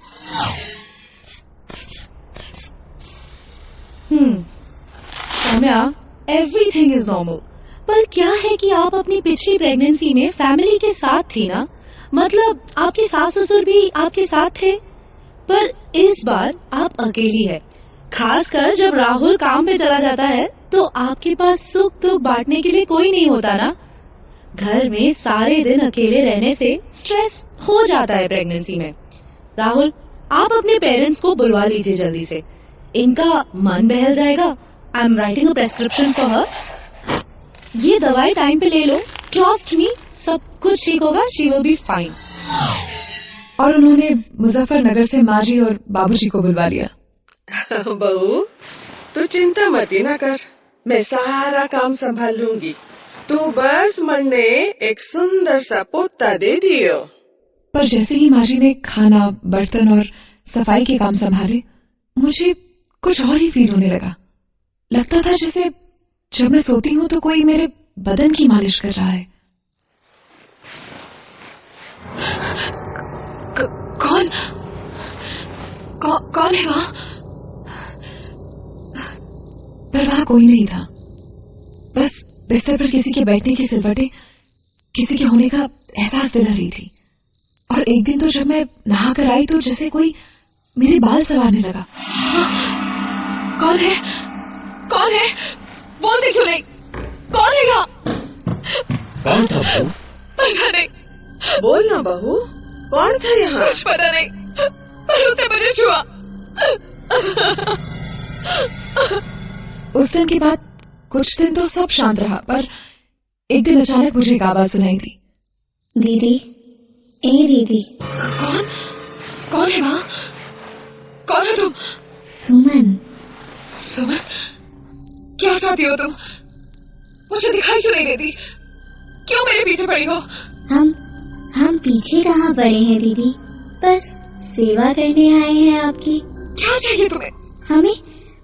Saumya, everything is normal. पर क्या है कि आप अपनी पिछली प्रेगनेंसी में फैमिली के साथ थी ना, मतलब आपके सास ससुर भी आपके साथ थे, पर इस बार आप अकेली है। खासकर जब राहुल काम पे चला जाता है तो आपके पास सुख दुख बांटने के लिए कोई नहीं होता ना। घर में सारे दिन अकेले रहने से स्ट्रेस हो जाता है प्रेगनेंसी में। राहुल, आप अपने पेरेंट्स को बुलवा लीजिए जल्दी से, इनका मन बहल जाएगा। I am writing a prescription for her. ये दवाई टाइम पे ले लो, ट्रस्ट मी, सब कुछ ठीक होगा, शी विल बी फाइन। और उन्होंने मुजफ्फरनगर से माँ जी और बाबूजी को बुलवा लिया। बहू, तू चिंता मत ही ना कर, मैं सारा काम संभाल लूंगी। तू बस मन ने एक सुंदर सा पोता दे दियो। पर जैसे ही माँ जी ने खाना, बर्तन और सफाई के काम संभाले, मुझे कुछ और ही फील होने लगा। लगता था जैसे जब मैं सोती हूँ तो कोई मेरे बदन की मालिश कर रहा है। कौन है वहां? पर वहां कोई नहीं था, बस बिस्तर पर किसी के बैठने की सिलवटें किसी के होने का एहसास दिला रही थी। और एक दिन तो जब मैं नहा कर आई तो जैसे कोई मेरे बाल संवारने लगा। कौन है? कौन है? बोलते क्यों नहीं? कौन है यहाँ? कौन था बहू? पता नहीं। बोल ना बहू, कौन था यहाँ? कुछ पता नहीं, पर उसने मुझे छुआ। उस दिन के बाद कुछ दिन तो सब शांत रहा, पर एक दिन अचानक मुझे एक आवाज सुनाई दी। दीदी, ए दीदी। कौन है वहाँ? कौन है तुम? सुमन। सुमन, क्या चाहती हो तुम? मुझे दिखाई क्यों नहीं देती? क्यों मेरे पीछे पड़ी हो? हम पीछे कहाँ पड़े हैं दीदी, बस सेवा करने आए हैं आपकी। क्या चाहिए तुम्हें?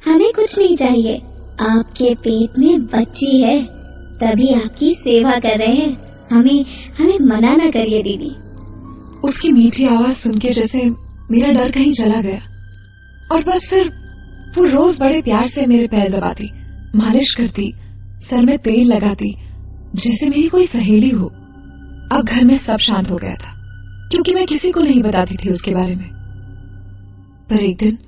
हमें कुछ नहीं चाहिए। आपके पेट में बच्ची है, तभी आपकी सेवा कर रहे हैं। हमें मना ना करिए दीदी। उसकी मीठी आवाज सुन के जैसे मेरा डर कहीं चला गया, और बस फिर वो रोज बड़े प्यार से मेरे पैर दबाती, मालिश करती, सर में तेल लगाती, जैसे मेरी कोई सहेली हो। अब घर में सब शांत हो गया था, क्योंकि मैं किसी को नहीं बताती थी उसके बारे में। पर एक दिन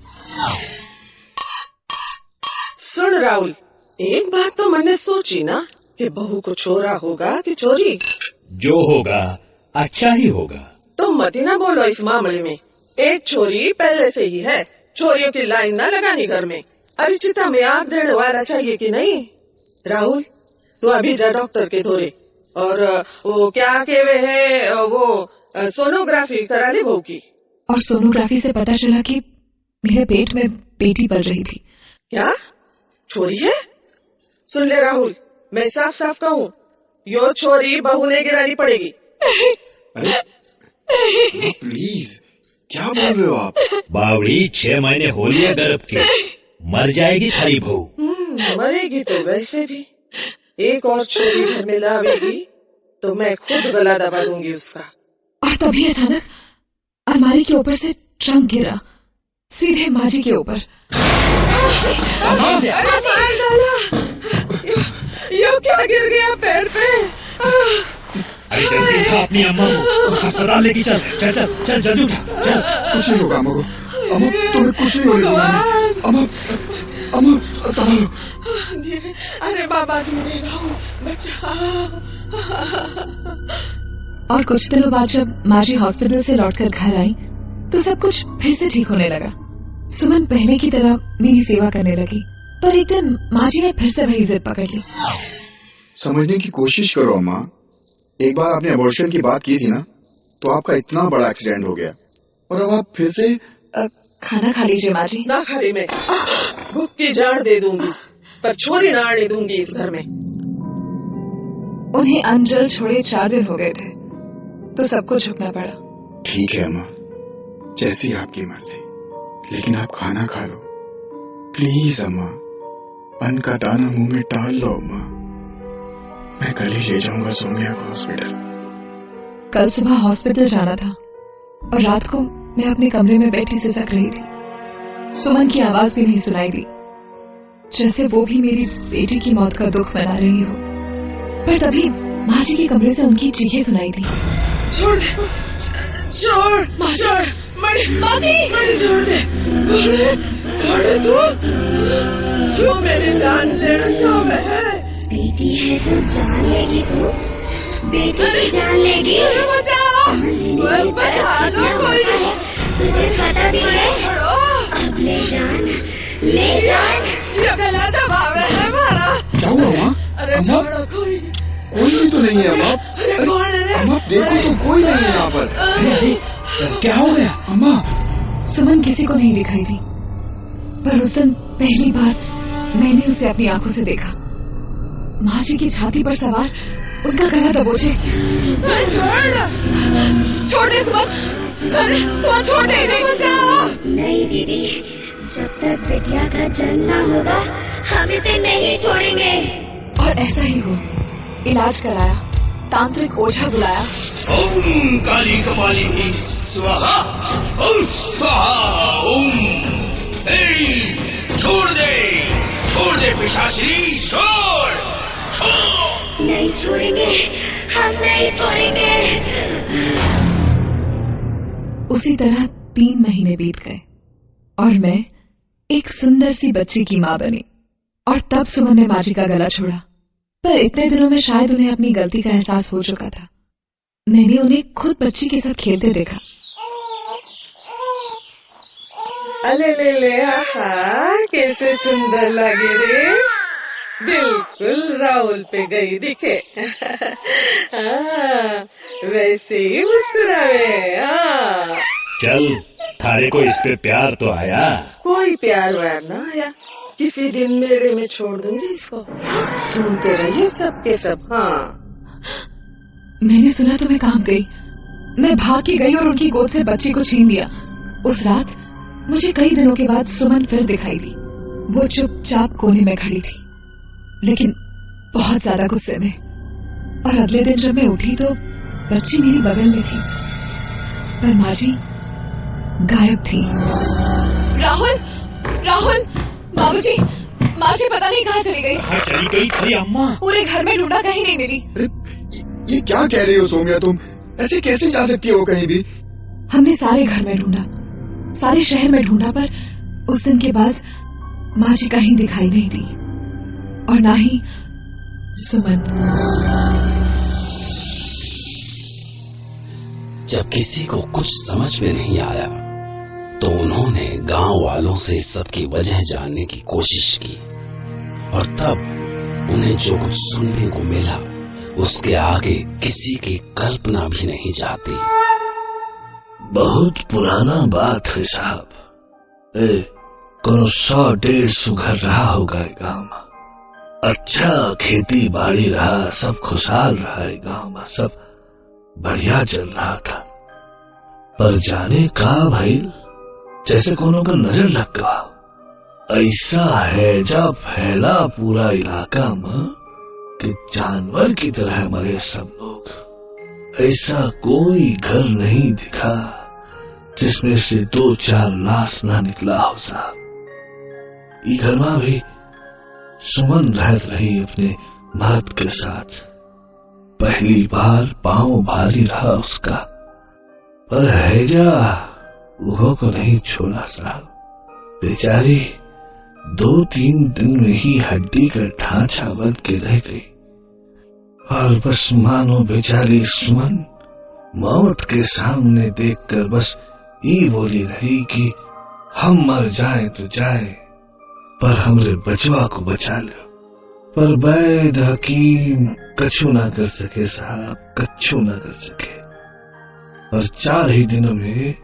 सुन राहुल, एक बात तो मैंने सोची ना कि बहू को छोरा होगा कि चोरी। जो होगा अच्छा ही होगा। तुम मत ही ना बोलो इस मामले में। एक छोरी पहले से ही है, छोरियों की लाइन ना लगानी घर में। अभी चिता में आग देने वाला चाहिए कि नहीं। राहुल, तू अभी जा डॉक्टर के धोरे, और वो क्या कहवे है, वो सोनोग्राफी करा ले बहू की। और सोनोग्राफी से पता चला कि मेरे पेट में बेटी पल रही थी। क्या छोरी है? सुन ले राहुल, मैं साफ साफ कहूँ, यो छोरी बहू ने गिरानी पड़ेगी। प्लीज, क्या बोल रहे हो आप? बावड़ी 6 महीने हो लिए गर्भ के, मर जाएगी थारी बहू। मरेगी तो वैसे भी। एक और छोरी घर में लावेगी तो मैं खुद गला दबा दूंगी उसका। और तभी अचानक अलमारी के ऊपर से ट्रंक गिरा, सीधे माजी के ऊपर। अरे मार डाला, यो क्या गिर गया पैर पे? अरे जल्दी उठा अपनी अम्मा को, अस्पताल लेके चल चल चल चल जल्दी उठा चल। कुछ नहीं होगा अम्मा को, अम्मा तुम्हें कुछ नहीं होगा। अम्मा संभालो। अरे बाबा धीरे राहुल, बचा। और कुछ दिनों बाद जब माजी हॉस्पिटल से लौटकर घर आई तो सब कुछ फिर से ठीक होने लगा। सुमन पहले की तरह मेरी सेवा करने लगी, पर एक दिन माजी ने फिर से वही जिद पकड़ ली। समझने की कोशिश करो अम्मा, एक बार आपने अबॉर्शन की बात की थी ना, तो आपका इतना बड़ा एक्सीडेंट हो गया, और अब आप फिर से खाना खा लीजिए माजी। ना खाली मैं भूख की जान दे दूंगी, पर छोरी ना आने दूंगी इस घर में। उन्हें अंजल छोड़े 4 दिन हो गए थे, तो सबको झुकना पड़ा। ठीक है अम्मा, जैसी आपकी मर्जी, लेकिन आप खाना खा लो प्लीज अम्मा। अन्न का दाना मुंह में डाल लो अम्मा। मैं कल ही ले जाऊंगा सोनिया को हॉस्पिटल। कल सुबह हॉस्पिटल जाना था, और रात को मैं अपने कमरे में बैठी सिसक रही थी। सुमन की आवाज भी नहीं सुनाई दी, जैसे वो भी मेरी बेटी की मौत का दुख मना रही हो। पर तभी माजी के कमरे से उनकी चीखें सुनाई दी। छोड़ दे, छोड़ माजी, छोड़ दे, तू क्यों मेरी जान लेना चाहे है? बेटी है तो जान लेगी, तू बेटी की जान लेगी। बचा लो कोई, तुझे पता भी है। अब ले जान। ये गला दबावे है हमारा। क्या हुआ अम्मा? अरे छोड़ो, कोई भी तो नहीं है अम्मा। अम्मा देखो तो कोई नहीं है यहाँ पर। क्या हो गया अम्मा? सुमन किसी को नहीं दिखाई दी, पर उस दिन पहली बार मैंने उसे अपनी आंखों से देखा। माजी की छाती पर सवार, उनका गला दबोचे। छोड़ दे सुमन, सुमन छोड़ दे। नहीं दीदी, जब तक बिटिया का जन्म ना होगा हम इसे नहीं छोड़ेंगे। और ऐसा ही हुआ। इलाज कराया, तांत्रिक ओझा बुलाया। ओम काली कपालिनी स्वाहा, ओम स्वाहा ओम। छोड़ दे पिशाचिनी, छोड़। नहीं छोड़ेंगे, हम नहीं छोड़ेंगे। उसी तरह 3 महीने बीत गए, और मैं एक सुंदर सी बच्ची की मां बनी। और तब सुमन ने माजी का गला छोड़ा, पर इतने दिनों में शायद उन्हें अपनी गलती का एहसास हो चुका था। मैंने उन्हें खुद बच्ची के साथ खेलते देखा। अले ले, आहा कैसे सुंदर लगे रे, बिल्कुल राहुल पे गई दिखे। वैसे ही मुस्कुरावे। चल, थारे को इस पे प्यार तो आया। कोई प्यार व्यार ना आया, किसी दिन मेरे में छोड़ दूंगी इसको। ढूंढते रहिए सबके सब। हाँ, मैंने सुना तुम्हें काम गई, मैं भाग के गई और उनकी गोद से बच्ची को छीन लिया। उस रात मुझे कई दिनों के बाद सुमन फिर दिखाई दी। वो चुपचाप कोने में खड़ी थी, लेकिन बहुत ज्यादा गुस्से में। और अगले दिन जब मैं उठी तो बच्ची मेरी बगल में थी, पर माँ जी गायब थी। राहुल, राहुल, बाबूजी, माँ जी पता नहीं कहाँ चली गई। कहाँ चली गई थी अम्मा? पूरे घर में ढूंढा, कहीं नहीं मिली। ये क्या कह रही हो सौम्या तुम? ऐसे कैसे जा सकती हो कहीं भी? हमने सारे घर में ढूंढा, सारे शहर में ढूंढा, पर उस दिन के बाद माँ जी कहीं दिखाई नहीं दी, और ना ही सुमन। जब किसी को कुछ समझ में नहीं आया तो उन्होंने गांव वालों से सबकी वजह जानने की कोशिश की, और तब उन्हें जो कुछ सुनने को मिला उसके आगे किसी की कल्पना भी नहीं जाती। बहुत पुराना बात है साहब। कोनो 100-150 घर रहा होगा गांव में। अच्छा खेती बाड़ी रहा, सब खुशहाल रहा है गांव में, सब बढ़िया चल रहा था। पर जाने का भाई, जैसे कोनो का नजर लग गया। ऐसा हैजा फैला पूरा इलाका में कि जानवर की तरह मरे सब लोग। ऐसा कोई घर नहीं दिखा जिसमें से 2-4 लाश ना निकला हो साहब। ये घर में भी सुमन रहत रही अपने मर्द के साथ। पहली बार पांव भारी रहा उसका, पर हैजा वो को नहीं छोड़ा साहब। बेचारी 2-3 दिन में ही हड्डी का ढांचा बन के रह गई, और बस मानो बेचारी सुमन मौत के सामने देखकर बस ये बोली रही कि हम मर जाए तो जाए, पर हमरे बचवा को बचा लो। पर वैद हकीम कछु ना कर सके साहब, कछु ना कर सके। और 4 ही दिनों में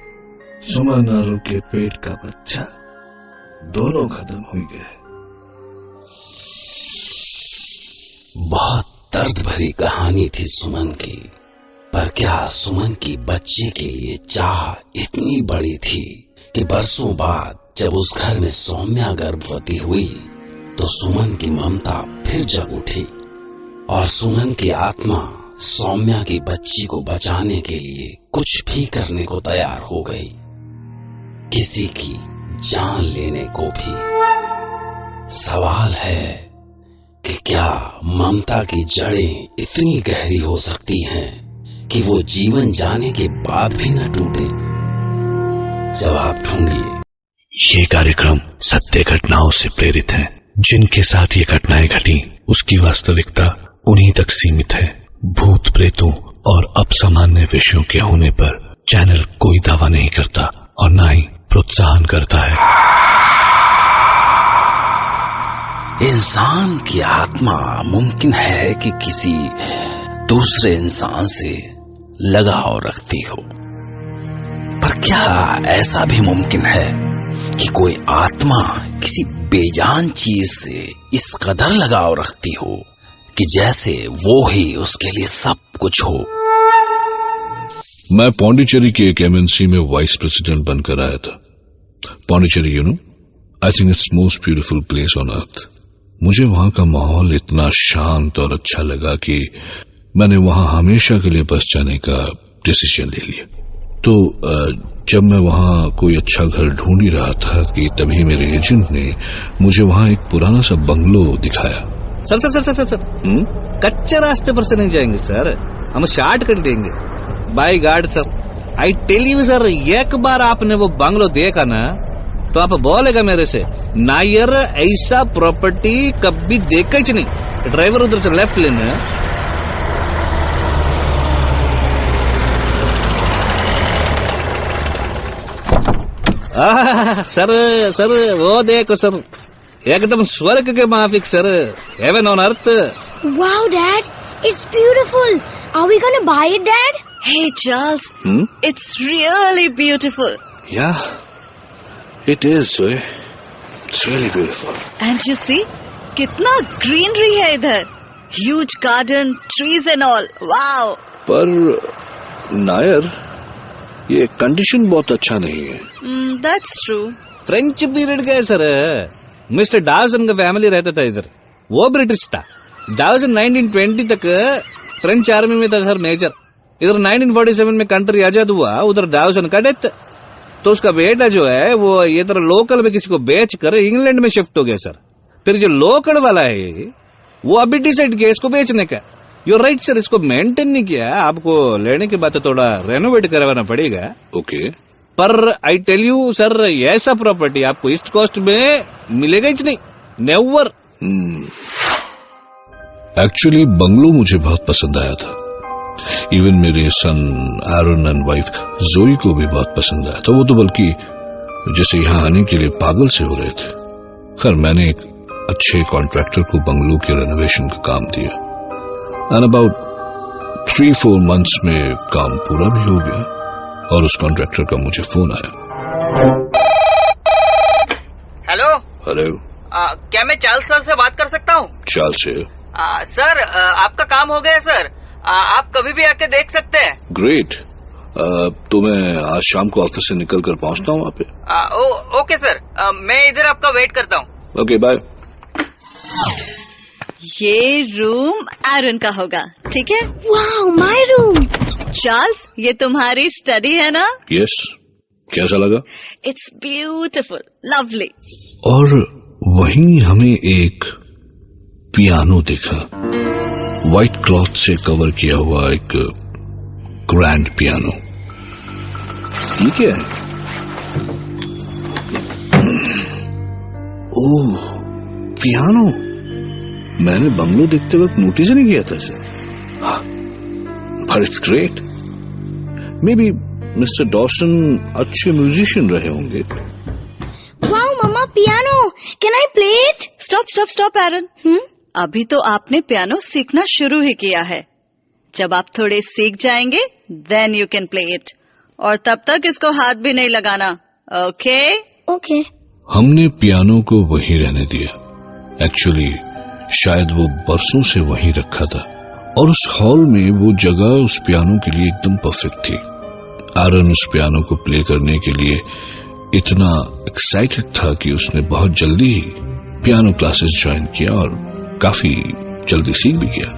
सुमन और के पेट का बच्चा दोनों खत्म हो गए। बहुत दर्द भरी कहानी थी सुमन की, पर क्या सुमन की बच्चे के लिए चाह इतनी बड़ी थी कि बरसों बाद जब उस घर में सौम्या गर्भवती हुई तो सुमन की ममता फिर जग उठी, और सुमन की आत्मा सौम्या की बच्ची को बचाने के लिए कुछ भी करने को तैयार हो गई, किसी की जान लेने को भी। सवाल है कि क्या ममता की जड़ें इतनी गहरी हो सकती हैं कि वो जीवन जाने के बाद भी न टूटे? जवाब ढूंढिए। ये कार्यक्रम सत्य घटनाओं से प्रेरित है। जिनके साथ ये घटनाएं घटी उसकी वास्तविकता उन्हीं तक सीमित है। भूत प्रेतों और असामान्य विषयों के होने पर चैनल कोई दावा नहीं करता और न ही प्रोत्साहन करता है। इंसान की आत्मा मुमकिन है कि किसी दूसरे इंसान से लगाव रखती हो, पर क्या ऐसा भी मुमकिन है कि कोई आत्मा किसी बेजान चीज से इस कदर लगाव रखती हो कि जैसे वो ही उसके लिए सब कुछ हो? मैं पौंडीचेरी के एक एमएनसी में वाइस प्रेसिडेंट बनकर आया था। Pondicherry, I think it's most beautiful place on earth. मुझे वहां का माहौल इतना शांत और अच्छा लगा कि मैंने वहां हमेशा के लिए बस जाने का डिसीजन ले लिया। तो जब मैं वहां कोई अच्छा घर ढूंढ ही रहा था कि तभी मेरे एजेंट ने मुझे वहां एक पुराना सा बंगलो दिखाया। Sir sir sir sir sir कच्चे रास्ते पर से नहीं जाएंगे सर, हम शॉर्ट कट देंगे by God sir. I tell you sir, एक बार आपने वो बंगलो देखा ना तो आप बोलेगा मेरे से, नायर ऐसा प्रॉपर्टी कभी देखा ही नहीं। ड्राइवर उधर से लेफ्ट लेना। सर सर वो देखो सर, एकदम स्वर्ग के माफिक sir, heaven on earth. Wow, Dad, it's beautiful. Are we gonna buy it, Dad? Hey, Charles, it's really beautiful. Yeah, it is. It's really beautiful. And you see, कितना greenery है इधर, huge garden, trees and all. Wow. पर नायर, ये condition बहुत अच्छा नहीं है। That's true. French period का है सर। मिस्टर डाउसन का फैमिली रहता था इधर, वो ब्रिटिश था। डाउसन 1920 तक फ्रेंच आर्मी में था सर मेजर। इधर 1947 में कंट्री आजाद हुआ, उधर डाउसन का डेथ। तो उसका बेटा जो है वो इधर लोकल में किसी को बेच कर इंग्लैंड में शिफ्ट हो गया सर। फिर जो लोकल वाला है वो अभी डिसाइड किया इसको बेचने का। यू राइट सर, इसको मेंटेन नहीं किया। आपको लेने के बाद थोड़ा रेनोवेट करवाना पड़ेगा। ओके, पर आई टेल यू सर, ऐसा प्रॉपर्टी आपको ईस्ट कोस्ट में मिलेगा ही नहीं, नेवर। एक्चुअली बंगलो मुझे बहुत पसंद आया था। इवन मेरे सन एरन एंड वाइफ जोई को भी बहुत पसंद आया था। वो तो बल्कि जैसे यहाँ आने के लिए पागल से हो रहे थे। खैर, मैंने एक अच्छे कॉन्ट्रैक्टर को बंगलो के रेनोवेशन का काम दिया एंड अबाउट 3-4 मंथ्स में काम पूरा भी हो गया और उस कॉन्ट्रैक्टर का मुझे फोन आया। हेलो हेलो, क्या मैं चार्ल्स सर से बात कर सकता हूँ? चार्ल्स से? सर, आपका काम हो गया सर। आप कभी भी आके देख सकते हैं। ग्रेट। तो मैं आज शाम को ऑफिस से निकल कर पहुंचता हूँ वहाँ पे। ओके सर, मैं इधर आपका वेट करता हूँ। Okay, bye. ये रूम एरन का होगा, ठीक है? Wow, my room. चार्ल्स, ये तुम्हारी स्टडी है ना? यस। कैसा लगा? It's beautiful, lovely. और वहीं हमें एक पियानो दिखा, व्हाइट क्लॉथ से कवर किया हुआ एक ग्रैंड पियानो। ये क्या है? ओह, पियानो। मैंने बंगलो देखते वक्त नोटिस नहीं किया था इसे। But it's great. Maybe mister Dawson अच्छे म्यूजिशियन रहे होंगे। Wow mamma, piano. Can I play it? Stop Aaron. अभी तो आपने पियानो सीखना शुरू ही किया है। जब आप थोड़े सीख जाएंगे then you can play it, और तब तक इसको हाथ भी नहीं लगाना। ओके? ओके। हमने पियानो को वहीं रहने दिया। एक्चुअली शायद वो बरसों से वहीं रखा था और उस हॉल में वो जगह उस पियानो के लिए एकदम परफेक्ट थी। एरन उस पियानो को प्ले करने के लिए इतना एक्साइटेड था कि उसने बहुत जल्दी ही पियानो क्लासेस ज्वाइन किया और काफी जल्दी सीख भी गया।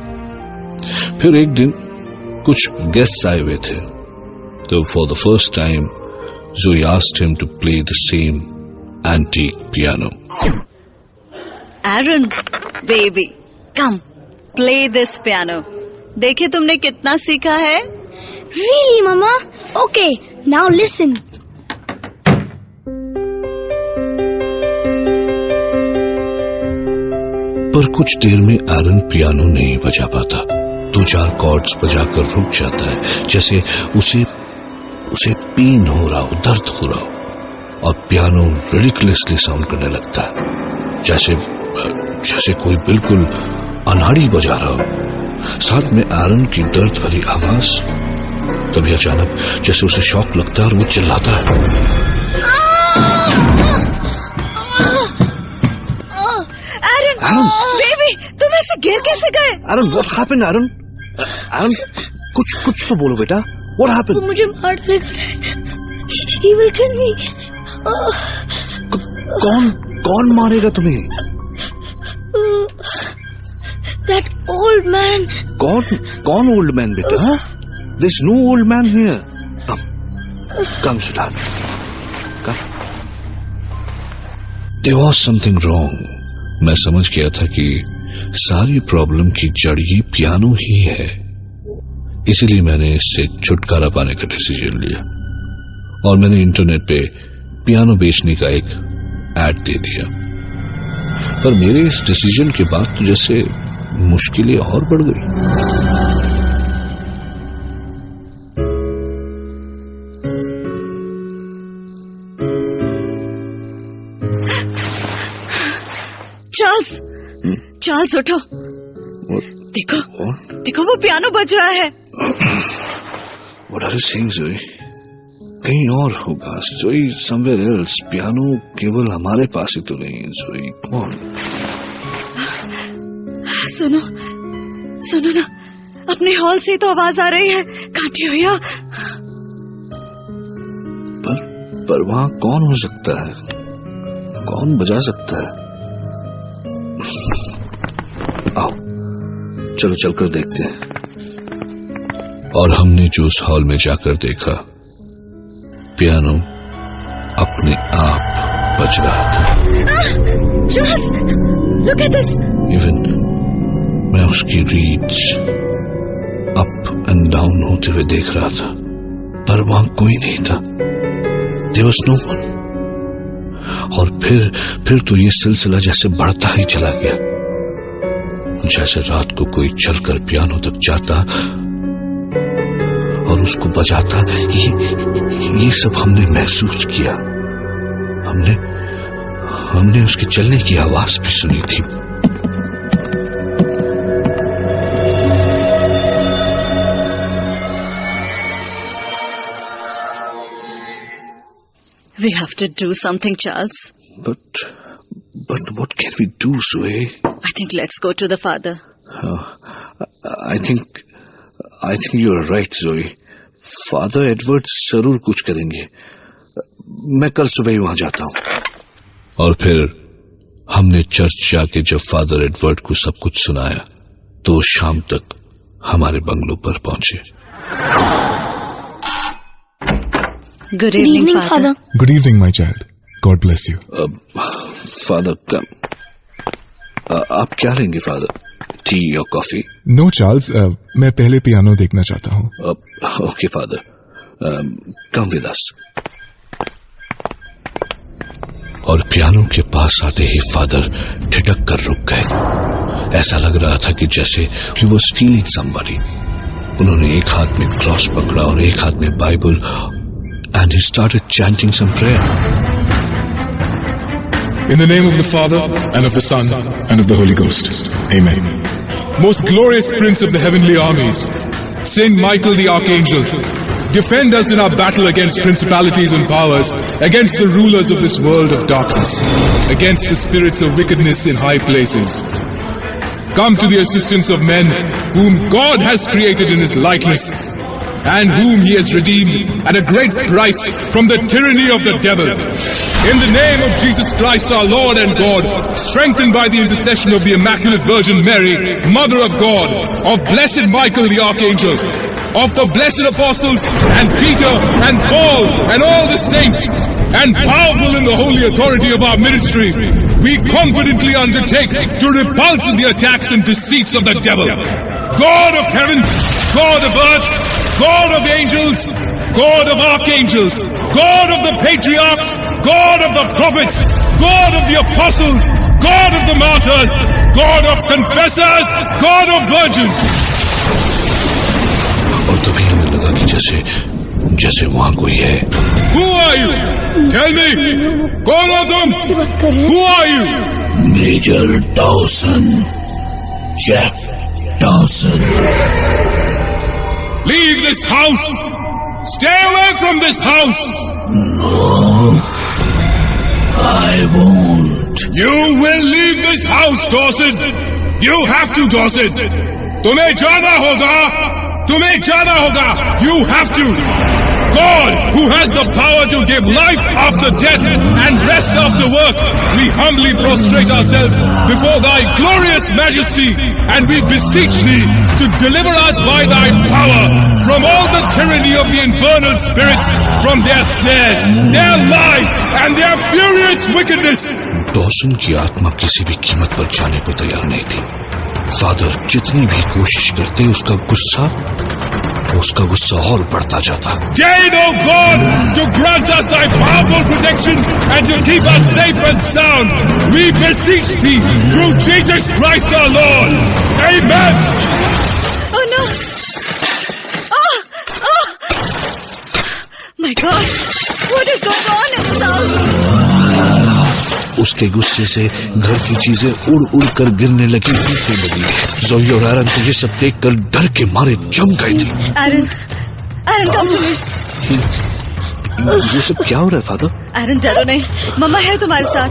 फिर एक दिन कुछ गेस्ट्स आए हुए थे, तो for the first time Joey asked him to play the same antique piano. Aaron baby, come play this piano. देखिए तुमने कितना सीखा है। Really, Mama? Okay, now listen. पर कुछ देर में एरन पियानो नहीं बजा पाता। 2-4 कॉर्ड्स बजाकर रुक जाता है, जैसे उसे पेन हो रहा हो, दर्द हो रहा हो, और पियानो रिडिकुलसली साउंड करने लगता है, जैसे कोई बिल्कुल अनाड़ी बजा रहा हो। साथ में एरन की दर्द भरी आवाज। तभी अचानक जैसे उसे शॉक लगता है और वो चिल्लाता है। एरन बेबी, तुम ऐसे गिर कैसे गए? एरन, व्हाट हैपेंड? एरन, कुछ तो बोलो बेटा। What happened? वो मुझे मार देगा। He will kill me. कौन मारेगा तुम्हें? That old man. कौन old man बेटा? There's no old man here. Come, sweetheart. Come. There was something wrong. मैं समझ गया था कि सारी प्रॉब्लम की जड़ ये पियानो ही है। इसीलिए मैंने इससे छुटकारा पाने का डिसीजन लिया और मैंने इंटरनेट पे पियानो बेचने का एक ऐड दे दिया। पर मेरे इस डिसीजन के बाद तो जैसे मुश्किलें और बढ़ गई। चार्ल्स उठो। देखो वो पियानो बज रहा है। What are you saying, Zoe? कहीं और होगा। Zoe, somewhere else. पियानो केवल हमारे पास ही तो नहीं है, Zoe. Come on. सुनो ना, अपने हॉल से तो आवाज आ रही है। Can't you here? पर वहां कौन हो सकता है? कौन बजा सकता है? आओ चलो चलकर देखते हैं। और हमने जो उस हॉल में जाकर देखा, पियानो अपने आप बज रहा था। Look at this. इवन मैं उसकी रीड्स अप एंड डाउन होते हुए देख रहा था, पर वहां कोई नहीं था। There was no one. और फिर तो ये सिलसिला जैसे बढ़ता ही चला गया, जैसे रात को कोई चलकर पियानो तक जाता और उसको बजाता। ये सब हमने महसूस किया। हमने उसके चलने की आवाज भी सुनी थी। We have to do something, Charles. But what can we do, Zoe? I think let's go to the father. I think you're right, Zoe. Father Edward जरूर कुछ करेंगे। मैं कल सुबह ही वहां जाता हूं। और फिर हमने चर्च जाके जब फादर एडवर्ड को सब कुछ सुनाया, तो शाम तक हमारे बंगलो पर पहुंचे। Good evening, Father. Good evening, my child. God bless you. Father, come. आप क्या लेंगे, Father? Tea or coffee? No, Charles. मैं पहले पियानो देखना चाहता हूँ। Okay, Father. Come with us. और पियानो के पास आते ही फादर ठिठक कर रुक गए। ऐसा लग रहा था कि जैसे he was feeling somebody. उन्होंने एक हाथ में क्रॉस पकड़ा और एक हाथ में Bible, and he started chanting some prayer. In the name of the Father, and of the Son, and of the Holy Ghost. Amen. Most glorious Prince of the heavenly armies, Saint Michael the Archangel, defend us in our battle against principalities and powers, against the rulers of this world of darkness, against the spirits of wickedness in high places. Come to the assistance of men whom God has created in His likeness, and whom He has redeemed at a great price from the tyranny of the devil. In the name of Jesus Christ our Lord and God, strengthened by the intercession of the Immaculate Virgin Mary, Mother of God, of blessed Michael the Archangel, of the blessed apostles, and Peter, and Paul, and all the saints, and powerful in the holy authority of our ministry, we confidently undertake to repulse the attacks and deceits of the devil. God of heaven, God of earth, God of angels, God of archangels, God of the patriarchs, God of the prophets, God of the apostles, God of the martyrs, God of confessors, God of virgins. और तभी हमें लगा कि जैसे वहां कोई है। Who are you? Tell me. कौन हो तुम? Who are you? Major Dawson. Jeff Dawson. Leave this house! Stay away from this house! No, I won't. You will leave this house, Dawson! You have to, Dawson! तुम्हें जाना होगा! You have to! God, who has the power to give life after death and rest after work, we humbly prostrate ourselves before Thy glorious majesty, and we beseech Thee to deliver us by Thy power from all the tyranny of the infernal spirits, from their snares, their lies, and their furious wickedness. Dawson की आत्मा किसी भी कीमत पर जाने को तैयार नहीं थी। फादर जितनी भी कोशिश करते उसका गुस्सा और बढ़ता जाता। Deign, O God, to grant us Thy powerful protection and to keep us safe and sound. We beseech Thee through Jesus Christ our Lord. Amen. Oh no! Oh! My God! What is going on in this house? उसके गुस्से से घर की चीजें उड़ कर गिरने लगी, टूटने लगी। ज़ोई और एरन को ये सब देखकर डर के मारे जम गए थे। एरन, come to me. ये सब क्या हो रहा है, फादर? एरन, डरो नहीं, मम्मा है तुम्हारे साथ।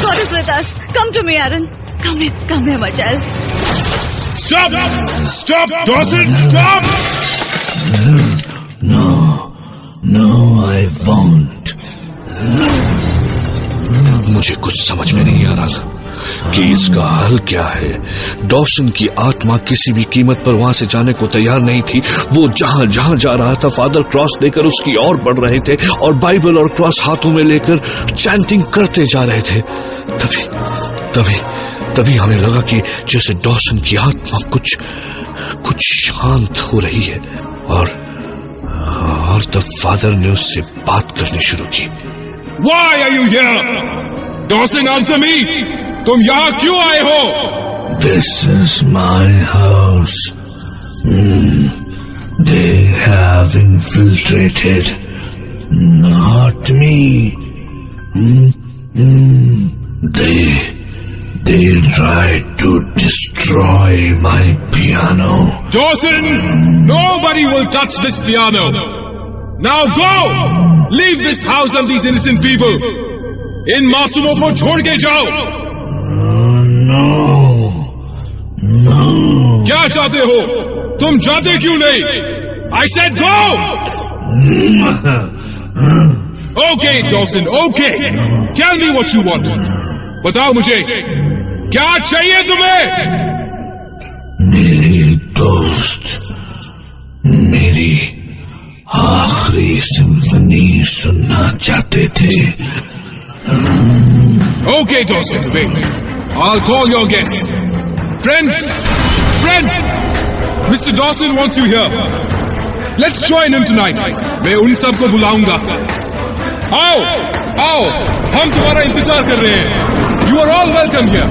God is with us. Come to me, Aaron. Come here, my child. Stop! Stop, Dawson! Stop! No, I won't. मुझे कुछ समझ में नहीं आ रहा था कि इसका हल क्या है। डॉसन की आत्मा किसी भी कीमत पर वहां से जाने को तैयार नहीं थी। वो जहां जहां जा रहा था, फादर क्रॉस लेकर उसकी ओर बढ़ रहे थे और बाइबल और क्रॉस हाथों में लेकर चैंटिंग करते जा रहे थे। तभी हमें लगा कि जैसे डॉसन की आत्मा कुछ शांत हो रही है और तब फादर ने उससे बात करनी शुरू की। Why are you here? Dawson, answer me! तुम यहाँ क्यों आए हो? This is my house. They have infiltrated, not me. They tried to destroy my piano. Dawson, nobody will touch this piano. Now go! Leave this house and these innocent people. इन मासूमों को छोड़ के जाओ। No. क्या चाहते हो? तुम जाते क्यों नहीं? I said go! Okay, Dawson, okay. Tell me what you want. बताओ मुझे, क्या चाहिए तुम्हें? मेरी दोस्त मेरी आखिरी सिम्फनी सुनना चाहते थे। Okay, Dawson, wait. I'll call your guests. Friends! Mr. Dawson wants you here. Let's join him tonight. मैं उन सबको बुलाऊंगा। आओ, हम तुम्हारा इंतजार कर रहे हैं। You are all welcome here.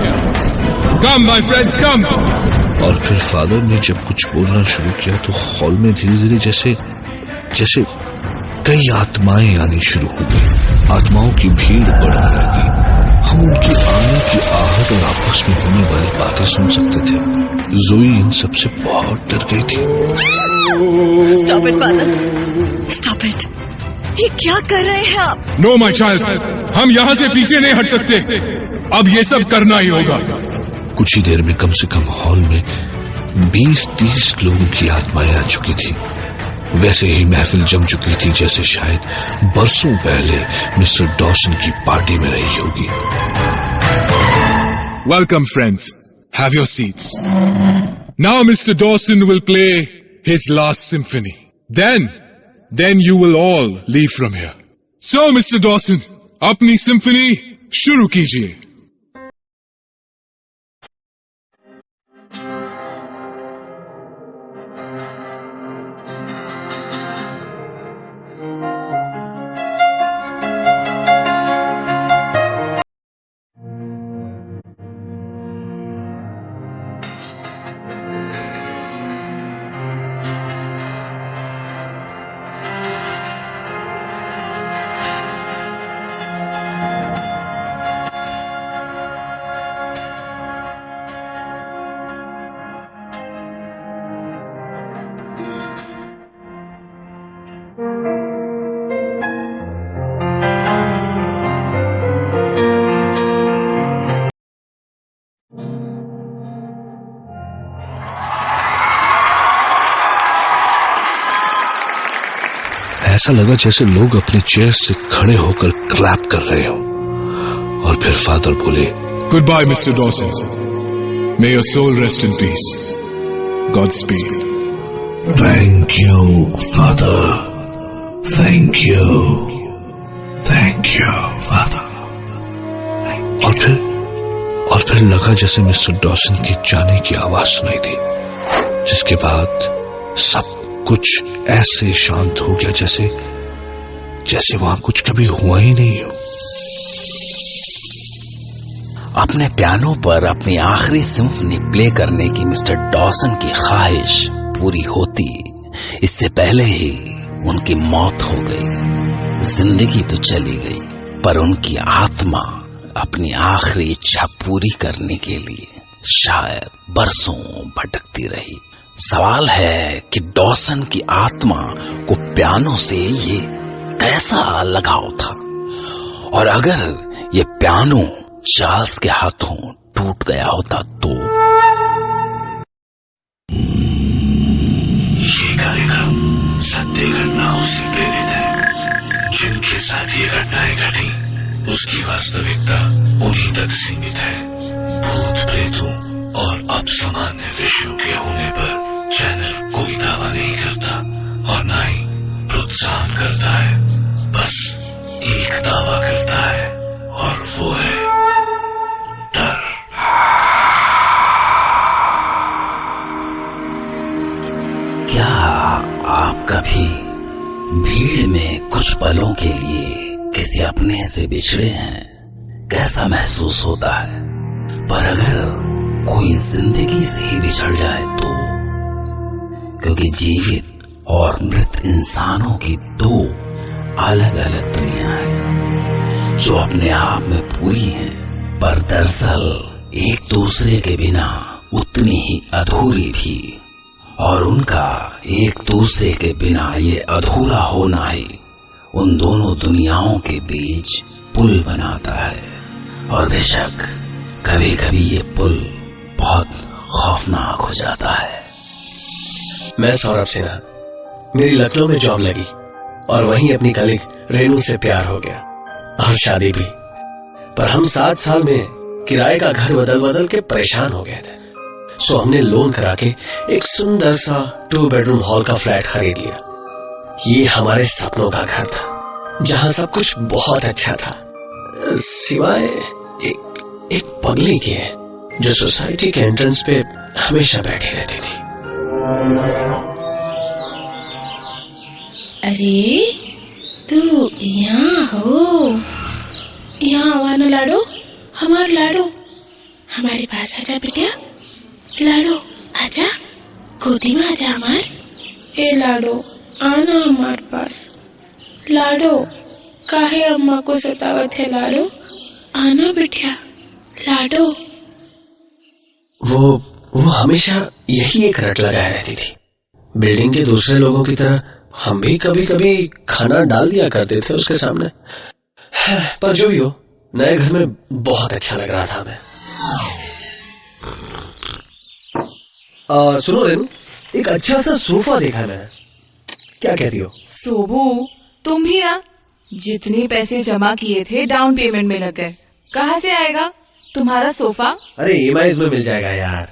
Come, my friends, come. और फिर फादर ने जब कुछ बोलना शुरू किया तो हॉल में धीरे धीरे जैसे कई आत्माएं आनी शुरू हो गई। आत्माओं की भीड़ बढ़ने लगी। हम उनकी आने की आहट और आपस में होने वाली बातें सुन सकते थे। जोई इन सबसे बहुत डर गई थी। Stop it, father. Stop it. ये क्या कर रहे हैं आप? No, my child. हम यहाँ से पीछे नहीं हट सकते। अब ये सब करना ही होगा। कुछ ही देर में कम से कम हॉल में 20-30 लोगों की आत्माएं आ चुकी थी। वैसे ही महफिल जम चुकी थी जैसे शायद बरसों पहले मिस्टर डॉसन की पार्टी में रही होगी। Welcome, friends. Have your seats. Now Mr. Dawson will play his last symphony. Then you will all leave from here. So, Mr. Dawson, अपनी सिम्फनी शुरू कीजिए। ऐसा लगा जैसे लोग अपने चेयर से खड़े होकर क्लैप कर रहे हो। और फिर फादर बोले, goodbye Mister Dawson, may your soul rest in peace, Godspeed. Thank you father, thank you father. और फिर लगा जैसे मिस्टर डॉसन की जाने की आवाज सुनाई थी, जिसके बाद सब कुछ ऐसे शांत हो गया जैसे वहां कुछ कभी हुआ ही नहीं हो। अपने पियानो पर अपनी आखिरी सिम्फनी प्ले करने की मिस्टर डॉसन की ख्वाहिश पूरी होती इससे पहले ही उनकी मौत हो गई। जिंदगी तो चली गई, पर उनकी आत्मा अपनी आखिरी इच्छा पूरी करने के लिए शायद बरसों भटकती रही। सवाल है कि डॉसन की आत्मा को पियानो से ये कैसा लगाव था, और अगर ये पियानो चार्ल्स के हाथों टूट गया होता तो सत्य घटनाओं से प्रेरित है। जिनके साथ ये घटनाएं घटी उसकी वास्तविकता उन्हीं तक सीमित है। भूत प्रेतों और असामान्य विषयों के होने पर चैनल कोई दावा नहीं करता और न ही प्रोत्साहन करता है। बस एक दावा करता है और वो है डर। क्या आप कभी भीड़ में कुछ पलों के लिए किसी अपने से बिछड़े हैं? कैसा महसूस होता है? पर अगर कोई जिंदगी से ही बिछड़ जाए तो? क्योंकि जीवित और मृत इंसानों की दो अलग अलग दुनिया है जो अपने आप में पूरी हैं, पर दरअसल एक दूसरे के बिना उतनी ही अधूरी भी। और उनका एक दूसरे के बिना ये अधूरा होना ही उन दोनों दुनियाओं के बीच पुल बनाता है। और बेशक कभी कभी ये पुल बहुत खौफनाक हो जाता है। मैं सौरभ सिन्हा, मेरी लखनऊ में जॉब लगी और वहीं अपनी कलीग रेनू से प्यार हो गया और शादी भी। पर हम 7 साल में किराए का घर बदल बदल के परेशान हो गए थे। सो हमने लोन करा के एक सुंदर सा 2 बेडरूम हॉल का फ्लैट खरीद लिया। ये हमारे सपनों का घर था जहां सब कुछ बहुत अच्छा था, सिवाय एक पगली के जो सोसाइटी के एंट्रेंस पे हमेशा बैठी रहती थी। अरे तू यहाँ हो? यहाँ आवा ना लाडो, हमार लाडो, हमारे पास आजा बेटिया। लाडो आजा, गोदी में आजा हमार। ए लाडो आना हमारे पास। लाडो काहे अम्मा को सतावत है? लाडो आना बिटिया। लाडो वो हमेशा यही एक रट लगाए रहती थी। बिल्डिंग के दूसरे लोगों की तरह हम भी कभी कभी खाना डाल दिया करते थे उसके सामने। पर जो भी हो, नए घर में बहुत अच्छा लग रहा था हमें। सुनो रेनू, एक अच्छा सा सोफा देखा मैंने, क्या कहती हो? सोबू तुम भी ना जितने पैसे जमा किए थे डाउन पेमेंट में लग गए। कहाँ से आएगा तुम्हारा सोफा? अरे EMI में मिल जाएगा यार।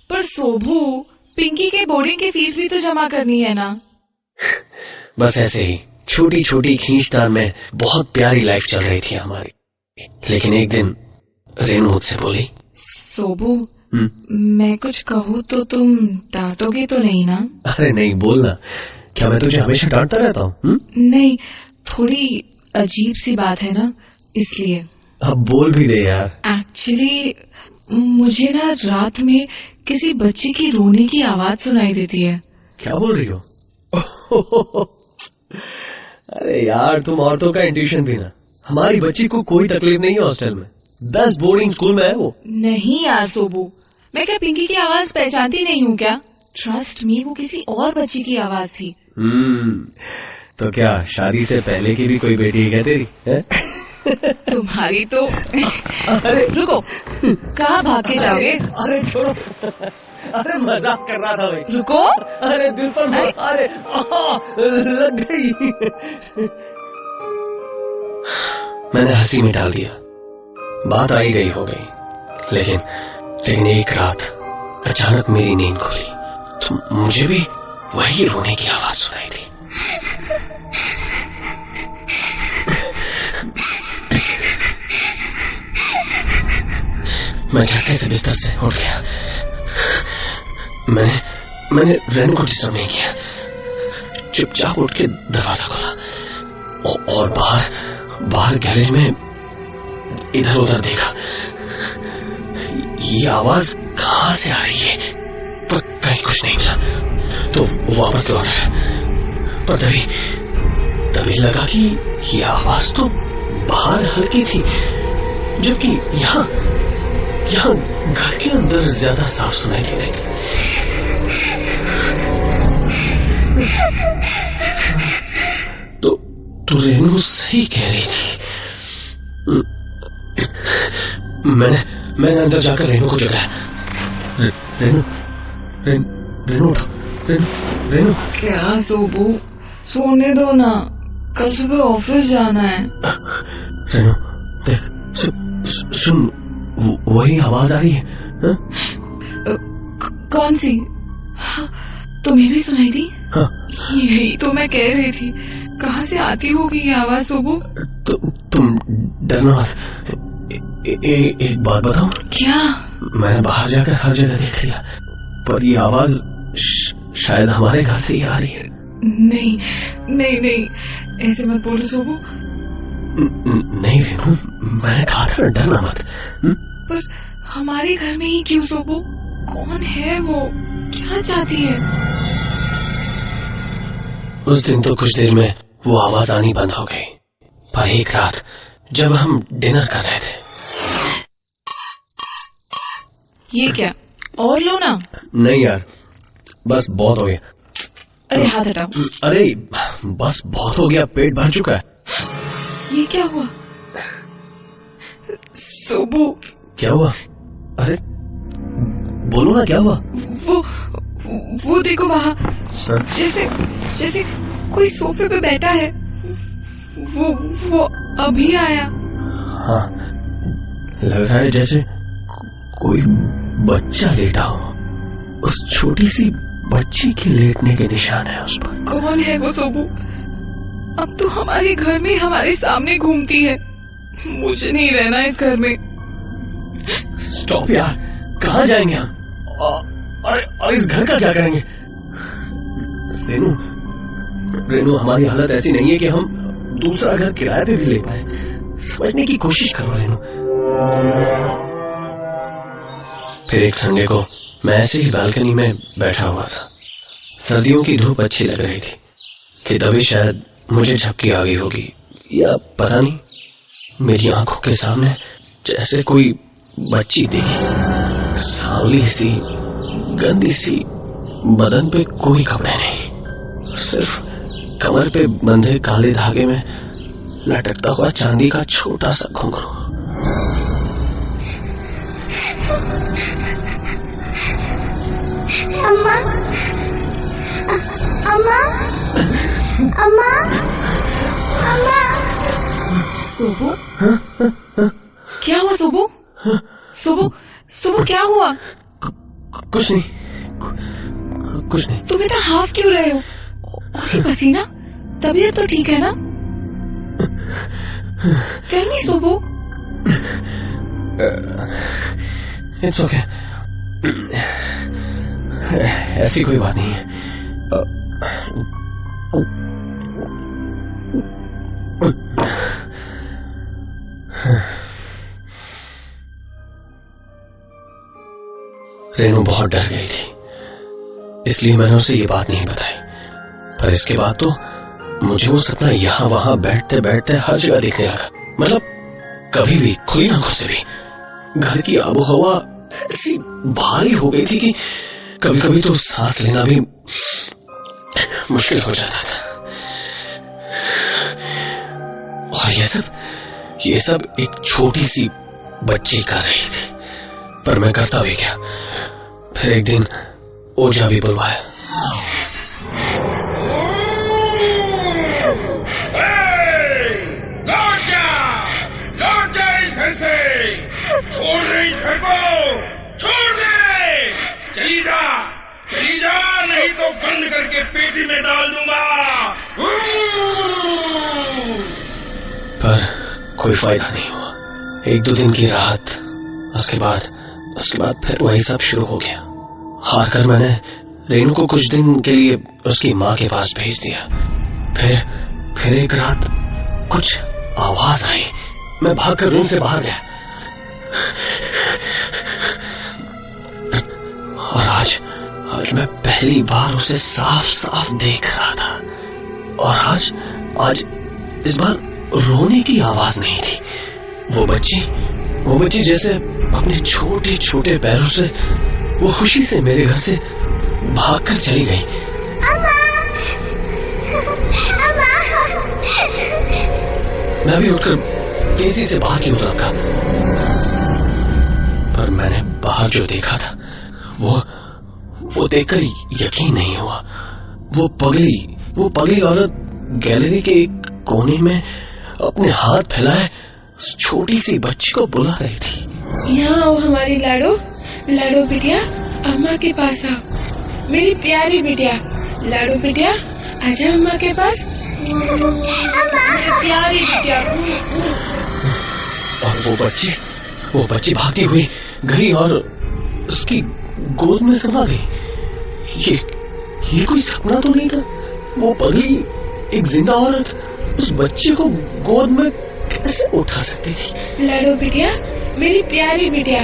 पर सोबू पिंकी के बोर्डिंग की फीस भी तो जमा करनी है ना। बस ऐसे ही छोटी छोटी खींचतान में बहुत प्यारी लाइफ चल रही थी हमारी। लेकिन एक दिन रेनू मुझसे बोली, सोबू मैं कुछ कहूँ तो तुम डांटोगे तो नहीं ना? अरे नहीं, बोलना। क्या मैं तुझे हमेशा डांटता रहता हूँ? नहीं, थोड़ी अजीब सी बात है ना, इसलिए। अब बोल भी दे यार। एक्चुअली मुझे ना रात में किसी बच्ची की रोने की आवाज सुनाई देती है। क्या बोल रही हो? अरे यार, तुम औरतों का इंट्यूशन भी ना। हमारी बच्ची को कोई तकलीफ नहीं है हॉस्टल में, 10 बोर्डिंग स्कूल में है वो। नहीं यार सोबू, मैं क्या पिंकी की आवाज पहचानती नहीं हूँ क्या? ट्रस्ट मी, वो किसी और बच्ची की आवाज थी। तो क्या शादी से पहले की भी कोई बेटी है क्या तेरी? है? तुम्हारी तो। अरे रुको, कहाँ भाग के जाओगे? अरे छोड़ो, अरे मजाक कर रहा था भाई। रुको, अरे दिल पर अरे लग गई। मैंने हंसी में डाल दिया, बात आई गई हो गई। लेकिन एक रात अचानक मेरी नींद खुली तो मुझे भी वही रोने की आवाज सुनाई दी। मैं झटके से बिस्तर से उठ गया। मैंने रेनू को डिस्टर्ब नहीं किया, चुपचाप उठ के दरवाजा खोला और बाहर गैलरी में इधर उधर देखा। ये आवाज कहां से आ रही है, पर कहीं कुछ नहीं मिला तो वापस लौट आया। पर तभी लगा कि ये आवाज तो बाहर हल्की थी, जबकि यहाँ घर के अंदर ज्यादा साफ सुनाई दे रही थी। तो रेनू सही कह रही थी। मैंने अंदर जाकर रेनू को जगाया। रेनू उठो, रेनू। क्या सोबू, सोने दो ना, कल सुबह ऑफिस जाना है। रेनू देख, सुन, वही आवाज आ रही है। कौन सी? तुम्हें भी सुनाई दी? हाँ। यही तो मैं कह रही थी, कहाँ से आती होगी ये आवाज सोबू? तुम डरना मत। एक बात बताऊं? क्या? मैंने बाहर जाकर हर जगह देख लिया, पर ये आवाज शायद हमारे घर से ही आ रही है। नहीं नहीं नहीं, ऐसे मत बोलो सोबू। नहीं रेनू, मैंने कहा था डरना मत। पर हमारे घर में ही क्यों सोबू? कौन है वो? क्या चाहती है? उस दिन तो कुछ देर में वो आवाज आनी बंद हो गई, पर एक रात जब हम डिनर कर रहे थे। ये क्या? और लो ना। नहीं यार, बस बहुत हो गया। अरे हाथ हटाओ। अरे बस बहुत हो गया, पेट भर चुका है। ये क्या हुआ? सोबू। क्या हुआ? अरे बोलो ना, क्या हुआ? वो देखो वहाँ, जैसे कोई सोफे पे बैठा है। वो अभी आया। हाँ, लग रहा है जैसे कोई बच्चा लेटा हो। उस छोटी सी बच्ची के लेटने के निशान है उस पर। कौन है वो सोबू? अब तो हमारे घर में हमारे सामने घूमती है। मुझे नहीं रहना इस घर में। स्टॉप यार, कहाँ जाएंगे हम? और इस घर का क्या करेंगे? रेनू, हमारी हालत ऐसी नहीं है कि हम दूसरा घर किराए पे भी ले पाए। समझने की कोशिश करो रेनू। फिर एक संडे को मैं ऐसे ही बालकनी में बैठा हुआ था। सर्दियों की धूप अच्छी लग रही थी कि तभी शायद मुझे झपकी आ गई होगी, या पता नहीं, मेरी आंखों के सामने जैसे कोई बच्ची दिखी। सांवली सी, गंदी सी, बदन पे कोई कपड़े नहीं, सिर्फ कमर पे बंधे काले धागे में लटकता हुआ चांदी का छोटा सा घुंघरू। अम्मा, अम्मा, अम्मा, अम्मा। सोबू, क्या हुआ सोबू? सोबू क्या हुआ? कुछ नहीं, कुछ नहीं। तुम इतना हाफ क्यों रहे हो? और ये पसीना, तबीयत तो ठीक है ना? Tell me Sobu. It's okay, ऐसी कोई बात नहीं है। रेनू बहुत डर गई थी, इसलिए मैंने उसे ये बात नहीं बताई। पर इसके बाद तो मुझे वो सपना यहाँ वहां बैठते बैठते हर जगह दिखने लगा। मतलब कभी भी खुली आंखों से भी घर की आबो हवा ऐसी भारी हो गई थी कि कभी कभी तो सांस लेना भी मुश्किल हो जाता था। और ये सब एक छोटी सी बच्ची कर रही थी, पर मैं करता भी क्या। फिर एक दिन ओझा भी बुलवाया। लौट जा इस घर से, छोड़ दे इस घर को, छोड़ दे, चली जा, नहीं तो बंद करके पेटी में डाल दूंगा। पर कोई फायदा नहीं हुआ। एक दो दिन की राहत, उसके बाद फिर वही सब शुरू हो गया। हार कर मैंने रेनू को कुछ दिन के लिए उसकी माँ के पास भेज दिया। फिर एक रात कुछ आवाज आई। मैं भागकर रूम से बाहर गया और आज मैं पहली बार उसे साफ साफ देख रहा था। और आज इस बार रोने की आवाज नहीं थी। वो बच्ची जैसे अपने छोटे छोटे पैरों से वो खुशी से मेरे घर से भागकर चली गई। मैं भी उठकर तेजी से बाहर की ओर लगा, पर मैंने बाहर जो देखा था वो देखकर यकीन नहीं हुआ। वो पगली वो पगली औरत गैलरी के एक कोने में अपने हाथ फैलाए उस छोटी सी बच्ची को बुला रही थी। यहाँ आओ हमारी लाडो, लाडो बिटिया, अम्मा के पास आओ। मेरी प्यारी बिटिया, लाडो बिटिया, आजा अम्मा के पास। प्यारी बिटिया। और वो बच्ची भागती हुई गई और उसकी गोद में समा गई। ये कोई सपना तो नहीं था। वो पगली एक जिंदा औरत उस बच्चे को गोद में कैसे उठा सकती थी? लाडो बिटिया, मेरी प्यारी बिटिया।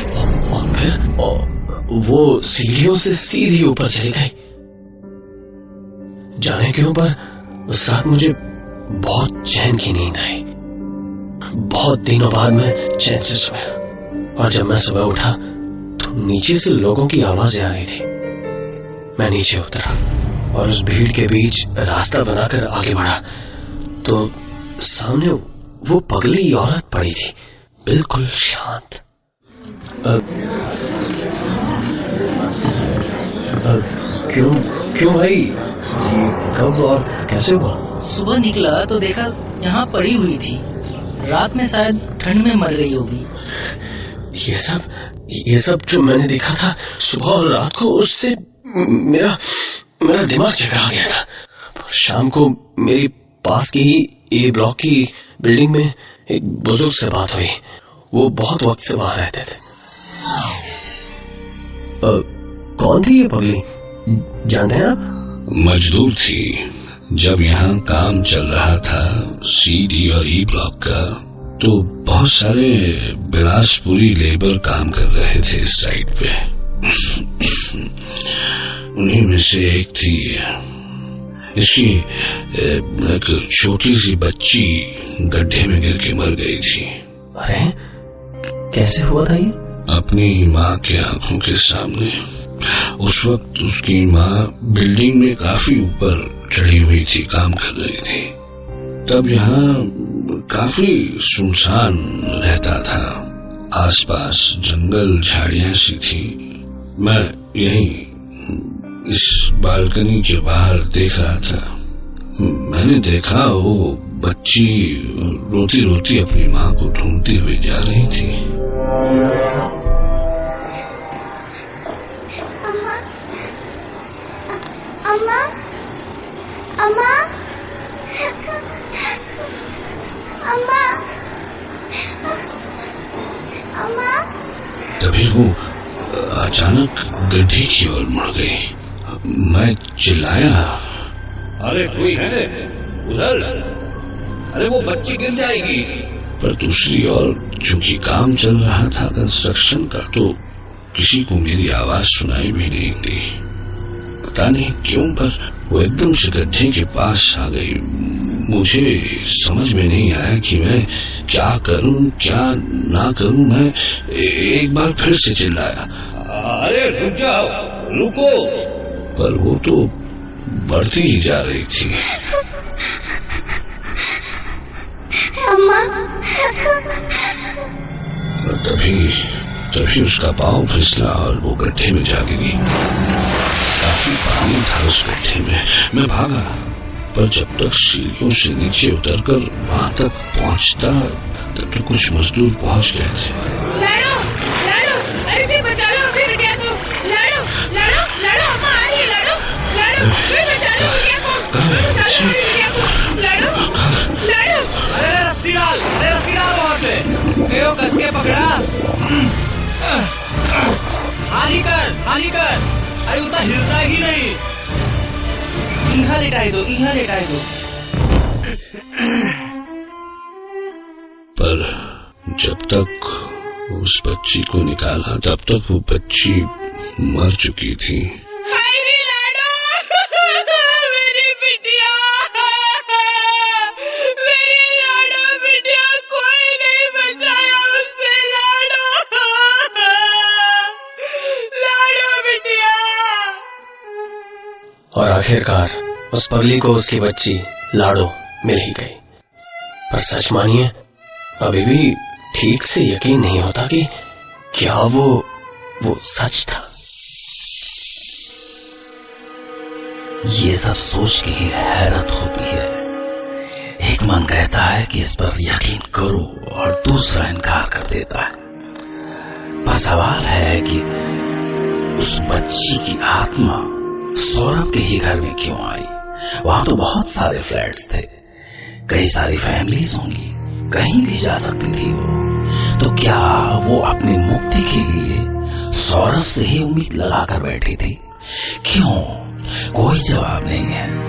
और फिर वो सीढ़ियों से सीधी ऊपर चली गई। जाने क्यों पर उस रात मुझे बहुत चैन की नींद आई। बहुत दिनों बाद मैं चैन से सोया, और जब मैं सुबह उठा तो नीचे से लोगों की आवाजें आ रही थी। मैं नीचे उतरा और उस भीड़ के बीच रास्ता बनाकर आगे बढ़ा तो सामने वो पगली औरत पड़ी थी, बिल्कुल शांत। क्यों भाई, कब और कैसे हुआ? सुबह निकला तो देखा यहाँ पड़ी हुई थी। रात में शायद ठंड में मर गई होगी। ये सब जो मैंने देखा था सुबह और रात को, उससे मेरा दिमाग चकरा गया था। शाम को मेरी पास की ही ए ब्लॉक की बिल्डिंग में एक बुजुर्ग से बात हुई। वो बहुत वक्त से वहां रहते थे। कौन थी ये पगली, जानते हैं आप? मजदूर थी। जब यहाँ काम चल रहा था CD और E ब्लॉक का, तो बहुत सारे बिलासपुरी लेबर काम कर रहे थे इस साइड पे। उन्हीं में से एक थी इसकी एक छोटी सी बच्ची गड्ढे में गिर के मर गई थी। अरे कैसे हुआ था ये? अपनी माँ के आंखों के सामने। उस वक्त उसकी माँ बिल्डिंग में काफी ऊपर चढ़ी हुई थी, काम कर रही थी। तब यहाँ काफी सुनसान रहता था। आसपास जंगल झाड़ियां सी थी। मैं यहीं इस बालकनी के बाहर देख रहा था। मैंने देखा वो बच्ची रोती रोती अपनी माँ को ढूंढती हुई जा रही थी। अम्मा, अम्मा, अम्मा, अम्मा। तभी वो अचानक गड्ढे की ओर मुड़ गई। मैं चिल्लाया, अरे कोई है उधर? अरे वो बच्ची गिर जाएगी। पर दूसरी ओर चूंकि काम चल रहा था कंस्ट्रक्शन का, तो किसी को मेरी आवाज सुनाई भी नहीं दी। पता नहीं क्यों, पर वो एकदम से गड्ढे के पास आ गई। मुझे समझ में नहीं आया कि मैं क्या करूं क्या ना करूं। मैं एक बार फिर से चिल्लाया, अरे रुक जाओ, रुको। पर वो तो बढ़ती ही जा रही थी। अम्मा। तभी उसका पांव फिसला और वो गड्ढे में जा गिरी। काफी पानी था उस गड्ढे में। मैं भागा, पर जब तक सीढ़ियों से नीचे उतरकर वहां तक पहुंचता, तब तक कुछ मजदूर पहुंच गए थे। लाडो, लाडो, अरे बचा लो अपनी बिटिया को। लाडो, लाडो, लाडो, अम्मा आ रही है। लाडो, लाडो, बचा लो बिटिया को, बचा लो बिटिया को। लाडो, लाडो। अरे रस्सी डाल वहां पे। क्यों कस के पकड़ा? हाली कर। अरे उतना हिलता ही नहीं। यहाँ लेटाई दो। पर जब तक उस बच्ची को निकाला, तब तक वो बच्ची मर चुकी थी। मेरी बिटिया, मेरी लाडो बिटिया, कोई नहीं बचाया उससे। लाडो बिटिया। और आखिरकार उस पगली को उसकी बच्ची लाडो मिल ही गई। पर सच मानिए, अभी भी ठीक से यकीन नहीं होता कि क्या वो सच था। ये सब सोच के ही हैरत होती है। एक मन कहता है कि इस पर यकीन करो और दूसरा इनकार कर देता है। पर सवाल है कि उस बच्ची की आत्मा सौरभ के ही घर में क्यों आई? वहां तो बहुत सारे फ्लैट्स थे, कई सारी फैमिलीज होंगी, कहीं भी जा सकती थी वो। तो क्या वो अपनी मुक्ति के लिए सौरभ से ही उम्मीद लगाकर बैठी थी? क्यों? कोई जवाब नहीं है।